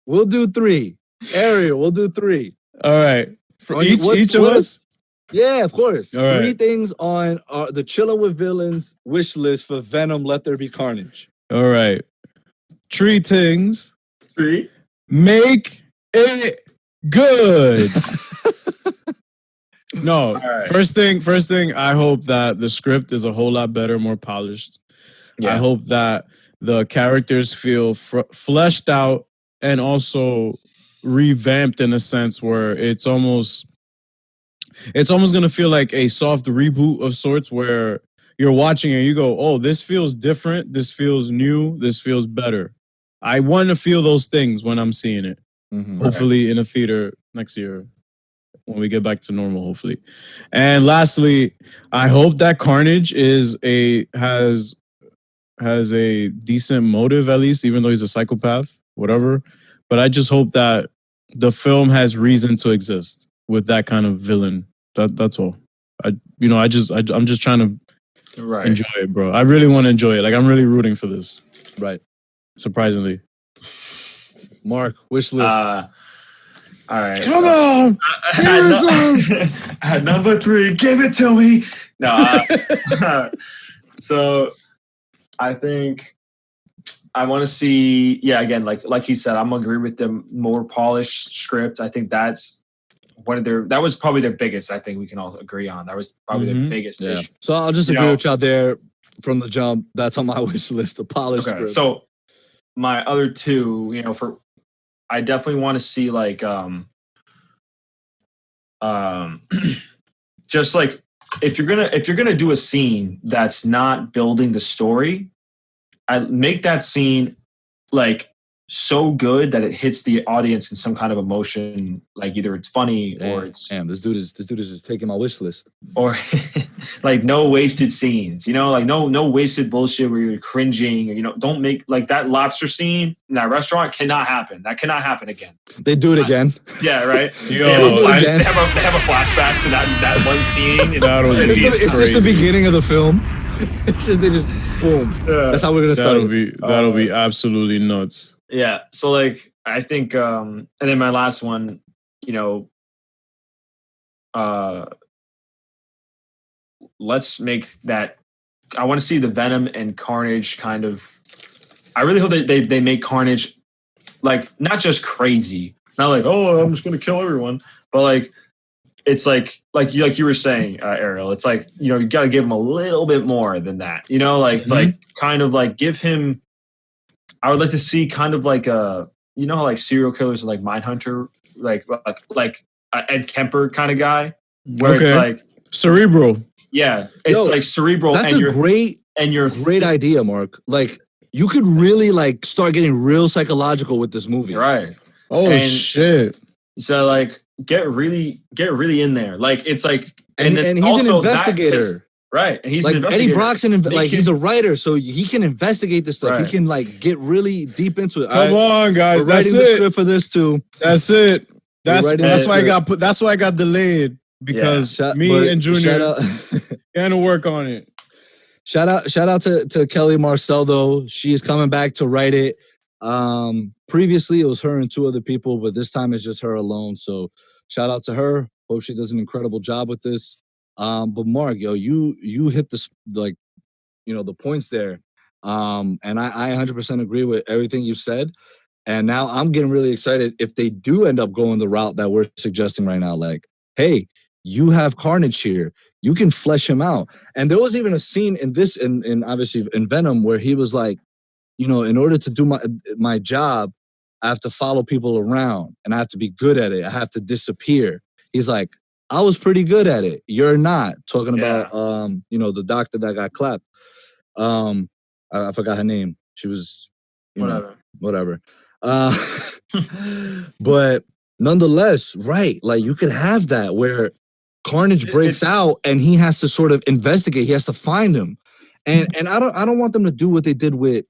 We'll do 3. Ariel, we'll do 3. All right. For Are you- each of what- us? Yeah, of course. All 3 right. things on the Chillin' with Villains wish list for Venom Let There Be Carnage. All right. 3 things. 3. Make it good. No. right. First thing, I hope that the script is a whole lot better, more polished. Yeah. I hope that the characters feel fleshed out and also revamped in a sense where it's almost going to feel like a soft reboot of sorts where you're watching and you go, oh, this feels different. This feels new. This feels better. I want to feel those things when I'm seeing it. Mhm. Hopefully in a theater next year when we get back to normal, hopefully. And lastly, I hope that Carnage has a decent motive at least, even though he's a psychopath, whatever. But I just hope that the film has reason to exist with that kind of villain. That's all. I'm just trying to enjoy it, bro. I really want to enjoy it. Like I'm really rooting for this. Right. Surprisingly. Mark, wish list. All right. Come on. I had number 3. Give it to me. No. So I think I want to see. Yeah, again, like he said, I'm gonna agree with them. More polished script. I think that's that was probably their biggest. I think we can all agree on. That was probably their biggest Yeah. issue. So I'll just agree with you out there from the jump. That's on my wish list. A polished Okay, script. so my other 2, I definitely want to see just like if you're gonna do a scene that's not building the story, I make that scene like so good that it hits the audience in some kind of emotion, like either it's funny or it's this dude is just taking my wish list. or like no wasted scenes, like no wasted bullshit where you're cringing or don't make like that lobster scene in that restaurant cannot happen. That cannot happen again. They do it again. Yeah, right. Yo. They Again. have a flashback to that one scene. It's just the beginning of the film. It's just they just boom. Yeah. That's how we're gonna start. That'll be absolutely nuts. Yeah. So like I think and then my last one, let's make that I want to see the Venom and Carnage kind of I really hope that they make Carnage like not just crazy, not like, oh, I'm just gonna kill everyone, but like it's like you were saying, Ariel, it's like, you got to give him a little bit more than that, it's like kind of like give him, I would like to see kind of like how like serial killers are like Mindhunter, like Ed Kemper kind of guy, where it's like cerebral. Yeah, it's like cerebral. That's and a great idea, Mark. Like you could really like start getting real psychological with this movie. Right. Oh shit. So like get really in there. Like it's like and he's also an investigator. Right. And he's like an investigator. Eddie Brock's he's a writer, so he can investigate this stuff. Right. He can like get really deep into it. Come on, guys. We're writing the script for this too. That's it. That's why I got delayed because me and Junior going to work on it. Shout out to Kelly Marcel though. She's coming back to write it. Previously it was her and 2 other people, but this time it's just her alone. So shout out to her. Hope she does an incredible job with this. But Mark, you hit the points there. And I 100% agree with everything you said. And now I'm getting really excited if they do end up going the route that we're suggesting right now. Like, hey, you have Carnage here. You can flesh him out. And there was even a scene in this, in obviously in Venom, where he was like, in order to do my job, I have to follow people around and I have to be good at it. I have to disappear. He's like, I was pretty good at it. You're not. Talking about, the doctor that got clapped. I forgot her name. She was, whatever. But nonetheless, right. Like you could have that where Carnage breaks out and he has to sort of investigate. He has to find him. And I don't want them to do what they did with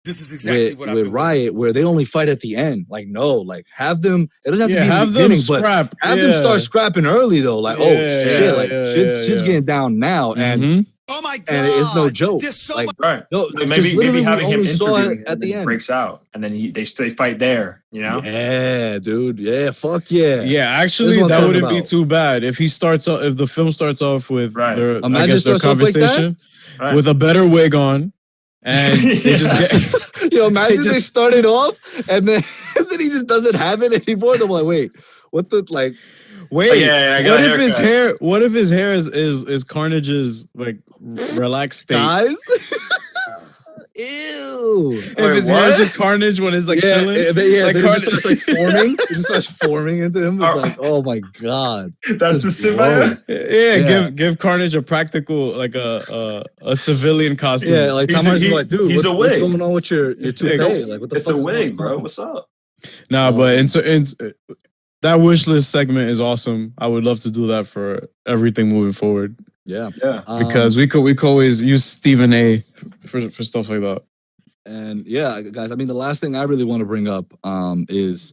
this is exactly what with Riot, where they only fight at the end. Like no, like have them. It doesn't have to be have in the beginning, them scrap. But have them start scrapping early though. Like shit's getting down now, and Oh my god! And it's no joke. There's so Like, much. Right. no, Like because maybe literally we having him only saw interviewing it him at the and he end. breaks out, and then they fight there. You know. Yeah, dude. Yeah, fuck yeah. Yeah, This actually, is what I'm that talking wouldn't be about. too bad if he starts off. If the film starts off with Right. their, I Imagine guess their starts off like that? conversation Right. with a better wig on, and they just Yeah. get. Yo, imagine they just- started off and then he just doesn't have it anymore. They're like, wait, what the like? Wait, I got what a if his haircut. hair? What if his hair is Carnage's like relaxed state? Guys? Ew. If Wait, his hair is what? just Carnage when he's like chilling, Then it just starts like forming. It just starts forming into him. It's Oh. like, oh my god. That's the This is symbiote. gross. yeah, give Carnage a practical like a civilian costume. Yeah, like He's Tom a- Hardy's he- like, dude, he's a what's wig. going on with your toupee? Like, what the It's fuck a is wig, going bro. on? What's up? Nah, but that wish list segment is awesome. I would love to do that for everything moving forward Yeah. Yeah. because we could always use Stephen A for stuff like that. And yeah, guys, I mean, the last thing I really want to bring up is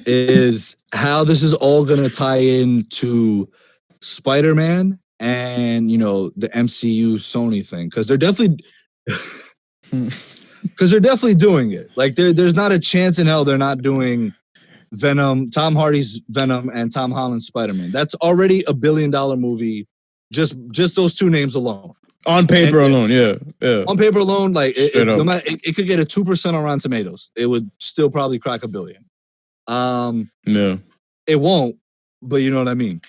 is how this is all going to tie into Spider-Man and, you know, the MCU Sony thing. Because they're definitely doing it. Like, there's not a chance in hell they're not doing Venom, Tom Hardy's Venom, and Tom Holland's Spider-Man. That's already $1 billion movie, just those two names alone. On paper And- alone, yeah. On paper alone, like Straight up. no matter, it could get a 2% on Rotten Tomatoes. It would still probably crack $1 billion. Yeah. It won't, but you know what I mean.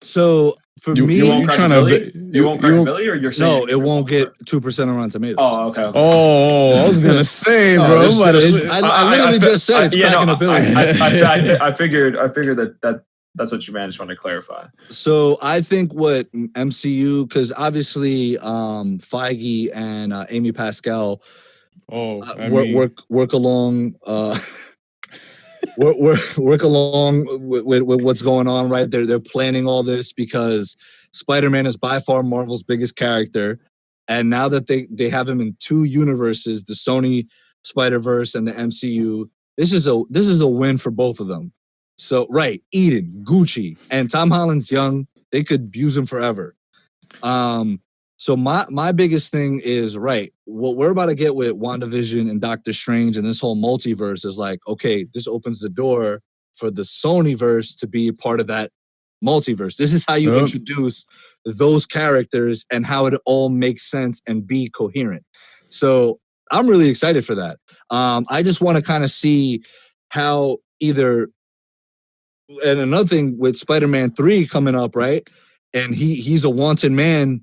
So for You me, you won't crack trying a to Billy? You won't crack a you- Billy, or you're saying no, it won't get 2% on Rotten Tomatoes. Oh, okay. Oh, I was gonna say, No, bro. this- I'm about to this- say- I literally just said it's cracking $1 billion. I figured that's what you meant. I just want to clarify. So I think what MCU, because obviously Feige and Amy Pascal oh, I mean, work along work along with what's going on, right? They're planning all this because Spider-Man is by far Marvel's biggest character, and now that they have him in two universes, the Sony Spider-Verse and the MCU, this is a win for both of them. So right, Eden, Gucci, and Tom Holland's young. They could use him forever. So my biggest thing is, right, what we're about to get with WandaVision and Doctor Strange and this whole multiverse is like, okay, this opens the door for the Sonyverse to be part of that multiverse. This is how you Yep. introduce those characters and how it all makes sense and be coherent. So I'm really excited for that. I just want to kind of see how either, and another thing with Spider-Man 3 coming up, right? And he's a wanted man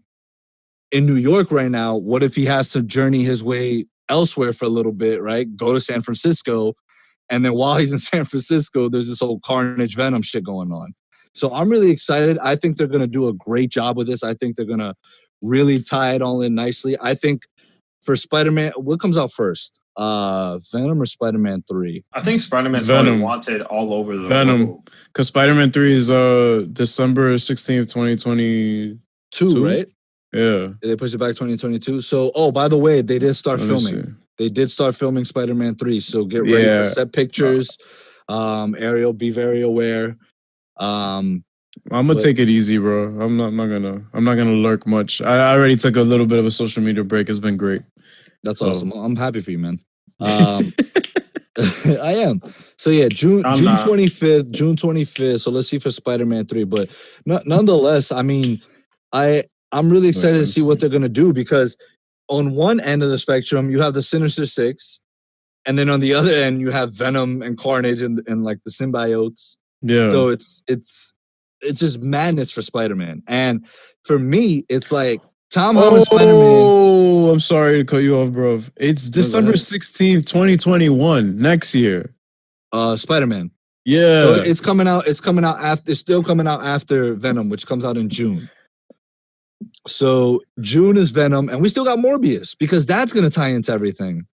in New York right now. What if he has to journey his way elsewhere for a little bit, right? Go to San Francisco. And then while he's in San Francisco, there's this whole Carnage Venom shit going on. So I'm really excited. I think they're going to do a great job with this. I think they're going to really tie it all in nicely. I think for Spider-Man, what comes out first? Venom or Spider-Man 3? I think Spider-Man's Venom. already wanted all over the Venom. world. because Spider-Man 3 is December 16th, 2022, Right? Yeah. They pushed it back 2022. So, by the way, they did start Let me filming. see. They did start filming Spider-Man 3. So get ready Yeah. for set pictures. Ariel, be very aware. I'm gonna But- take it easy, bro. I'm not gonna lurk much. I already took a little bit of a social media break. It's been great. That's So- awesome. I'm happy for you, man. I am. So yeah, June I'm June not. 25th, June 25th. So let's see for Spider-Man 3. But nonetheless, I mean, I'm really excited to see what they're gonna do, because on one end of the spectrum, you have the Sinister Six, and then on the other end, you have Venom and Carnage and like the symbiotes. Yeah. So it's just madness for Spider-Man. And for me, it's like Tom Holland Spider-Man. Oh, I'm sorry to cut you off, bro. It's December ahead. 16th, 2021, next year. Spider-Man. Yeah. So it's coming out after, it's still coming out after Venom, which comes out in June. So June is Venom, and we still got Morbius, because that's gonna tie into everything.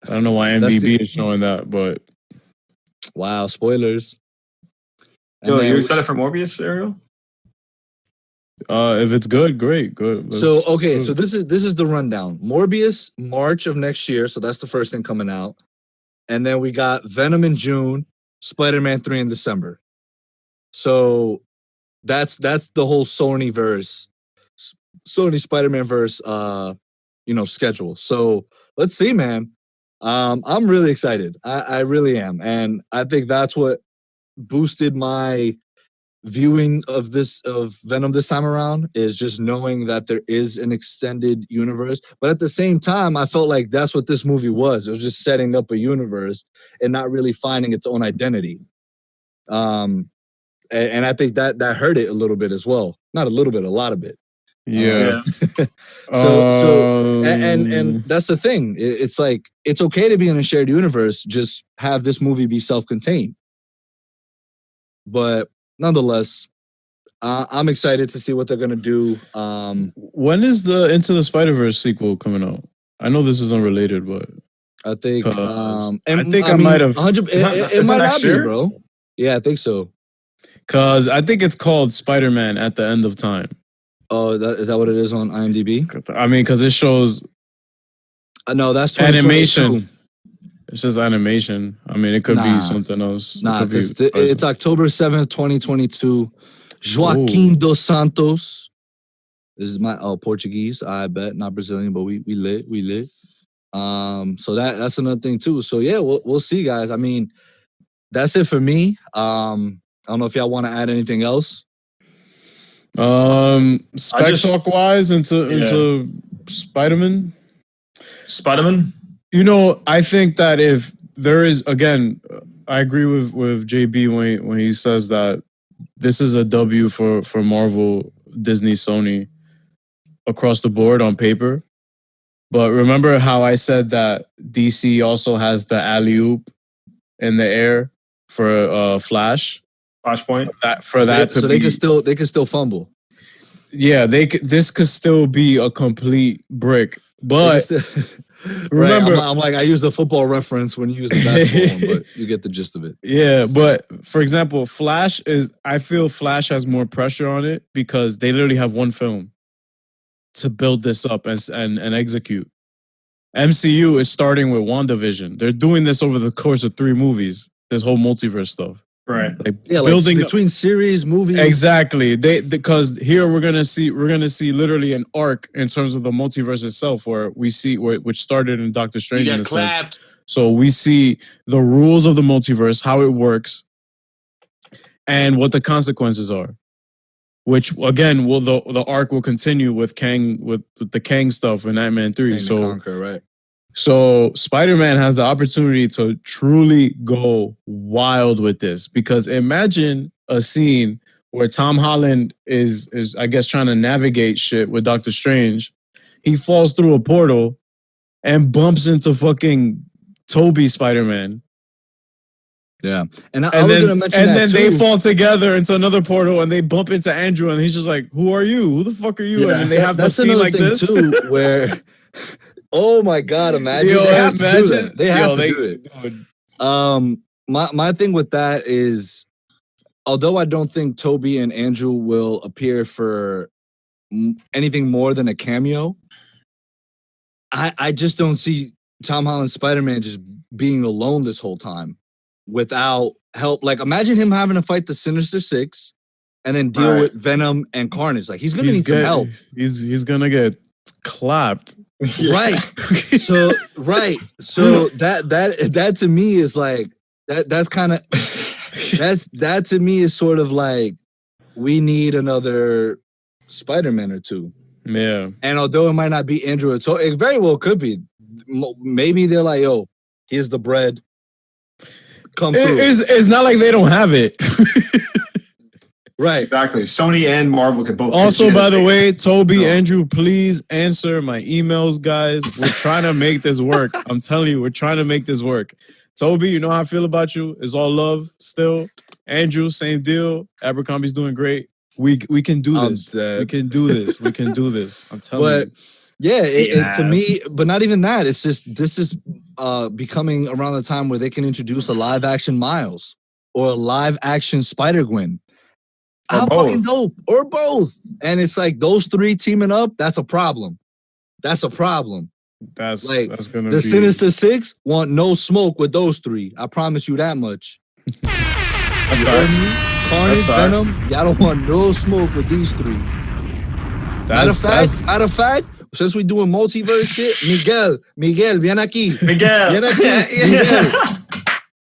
I don't know why That's MDB is showing that, but Wow, spoilers. And Yo, then you're we- excited for Morbius, Ariel? if it's good, great, good. So okay, so this is the rundown. Morbius, March of next year, so that's the first thing coming out. And then we got Venom in June, Spider-Man 3 in December. So that's the whole Sony verse, Sony Spider-Man verse, schedule. So let's see, man. I'm really excited. I really am, and I think that's what boosted my viewing of Venom this time around, is just knowing that there is an extended universe. But at the same time, I felt like that's what this movie was. It was just setting up a universe and not really finding its own identity. And I think that hurt it a little bit as well. Not a little bit, a lot of it. Yeah. And that's the thing. It's like, it's okay to be in a shared universe. Just have this movie be self-contained. But nonetheless, I'm excited to see what they're gonna do. When is the Into the Spider-Verse sequel coming out? I know this is unrelated, but I think I might have. 100. It might not be, bro. Yeah, I think so. Because I think it's called Spider-Man at the End of Time. Oh, is that what it is on IMDb? I mean, because it shows. No, that's animation. It's just animation. I mean, it could be something else. Nah, because it's October 7th, 2022. Joaquim dos Santos. This is my Portuguese, I bet, not Brazilian, but we lit. So that's another thing too. So yeah, we'll see, guys. I mean, that's it for me. I don't know if y'all want to add anything else. Spec talk wise into Spider-Man. You know, I think that if there is, again, I agree with JB when he says that this is a W for Marvel, Disney, Sony across the board on paper. But remember how I said that DC also has the alley-oop in the air for Flashpoint. So they can still fumble. Yeah, this could still be a complete brick. But remember, I'm like, I use the football reference when you use the basketball one, but you get the gist of it. Yeah, but for example, I feel Flash has more pressure on it because they literally have one film to build this up and execute. MCU is starting with WandaVision. They're doing this over the course of 3 movies, this whole multiverse stuff. Right. Building between series, movies. Exactly. Because here we're gonna see literally an arc in terms of the multiverse itself, where we see which started in Doctor Strange. You got clapped. So we see the rules of the multiverse, how it works, and what the consequences are. Which again, the arc will continue with Kang with the Kang stuff in Ant-Man 3. Kang the Conqueror, right? So Spider-Man has the opportunity to truly go wild with this, because imagine a scene where Tom Holland is I guess trying to navigate shit with Doctor Strange. He falls through a portal and bumps into fucking Toby Spider-Man. Yeah. And I was gonna mention that then too. they fall together into another portal and they bump into Andrew and he's just like, "Who are you? Who the fuck are you?" Yeah. And then they have that scene like this too, where oh my God, imagine they have to do that. They have to do it. My thing with that is, although I don't think Toby and Andrew will appear for anything more than a cameo, I just don't see Tom Holland's Spider-Man just being alone this whole time without help. Like, imagine him having to fight the Sinister Six and then deal with Venom and Carnage. Like, he's gonna need some help. He's gonna get clapped. Right. So that to me is like that's kind of that to me is sort of like, we need another Spider-Man or two. Yeah. And although it might not be Andrew or Toby, it very well could be. Maybe they're like, "Yo, here's the bread. Come through." It's not like they don't have it. Right. Exactly. Sony and Marvel could both. Also, by the way, Toby, Andrew, please answer my emails, guys. We're trying to make this work. I'm telling you, we're trying to make this work. Toby, you know how I feel about you. It's all love still. Andrew, same deal. Abercrombie's doing great. We can do this. We can do this. We can do this. I'm telling you. Yeah, to me, but not even that. It's just, this is becoming around the time where they can introduce a live action Miles or a live action Spider-Gwen. How fucking dope. Or both. And it's like, those 3 teaming up, that's a problem. That's a problem. That's gonna the be... Sinister Six want no smoke with those 3. I promise you that much. That's Carnage, facts. Venom, y'all don't want no smoke with these three. Matter of fact, since we doing multiverse shit, Miguel, viene aquí. Miguel. Viene aquí. Miguel.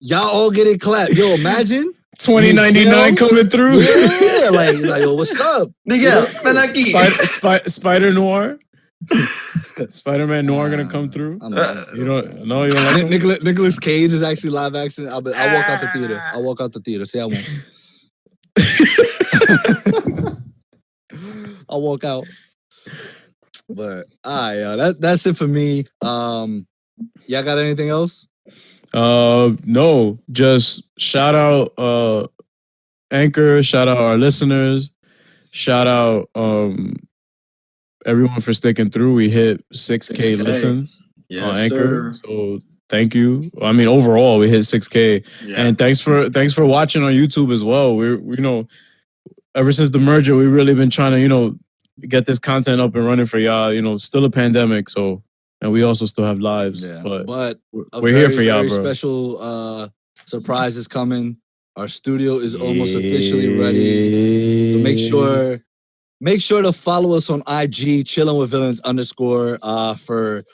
Y'all all get it clapped. Yo, imagine 2099 coming through. Yeah, like, yo, what's up? Miguel, ven aquí. Spider Noir. Spider-Man Noir gonna come through. You don't like him? Nicolas Cage is actually live action. I'll walk out the theater. I'll walk out the theater. Say I won't. I'll walk out. But that's it for me. Y'all got anything else? No, just shout out Anchor, shout out our listeners, shout out everyone for sticking through. We hit 6K listens on Anchor. Sir. So thank you. I mean, overall we hit 6K. Yeah. And thanks for watching on YouTube as well. We ever since the merger, we've really been trying to, get this content up and running for y'all. Still a pandemic, so and we also still have lives. Yeah, but we're here for y'all, very bro. special surprise is coming. Our studio is almost officially ready. So make sure to follow us on IG, chillin' with villains _, for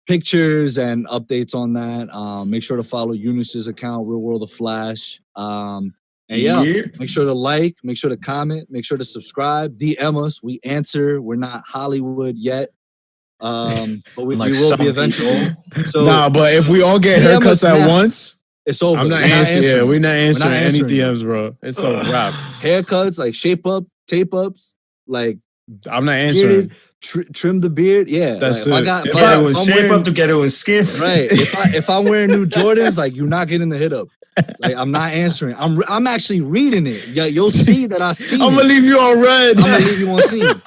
pictures and updates on that. Make sure to follow Eunice's account, Real World of Flash. And make sure to like, make sure to comment, make sure to subscribe, DM us. We answer. We're not Hollywood yet. But we will be eventually. So but if we all get haircuts at once, it's over. I'm not answering. Yeah, we're not answering any DMs, bro. It's a wrap. Haircuts, like shape up, tape ups, like I'm not answering. Trim the beard. Yeah, that's like, it. If I was shape up to get it with skin. Right. If I'm wearing new Jordans, like you're not getting the hit up. Like I'm not answering. I'm actually reading it. Yeah, you'll see that I see. I'm gonna leave you on red. I'm gonna leave you on scene.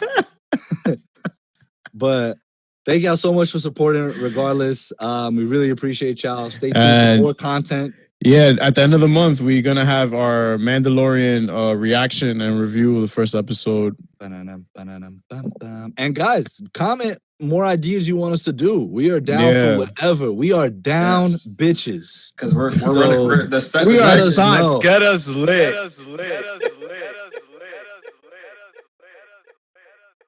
But thank y'all so much for supporting. Regardless, we really appreciate y'all. Stay tuned for more content. Yeah, at the end of the month, we're gonna have our Mandalorian reaction and review of the first episode. And guys, comment more ideas you want us to do. We are down for whatever. We are down, bitches. Because we're running. We are thoughts. Get us lit.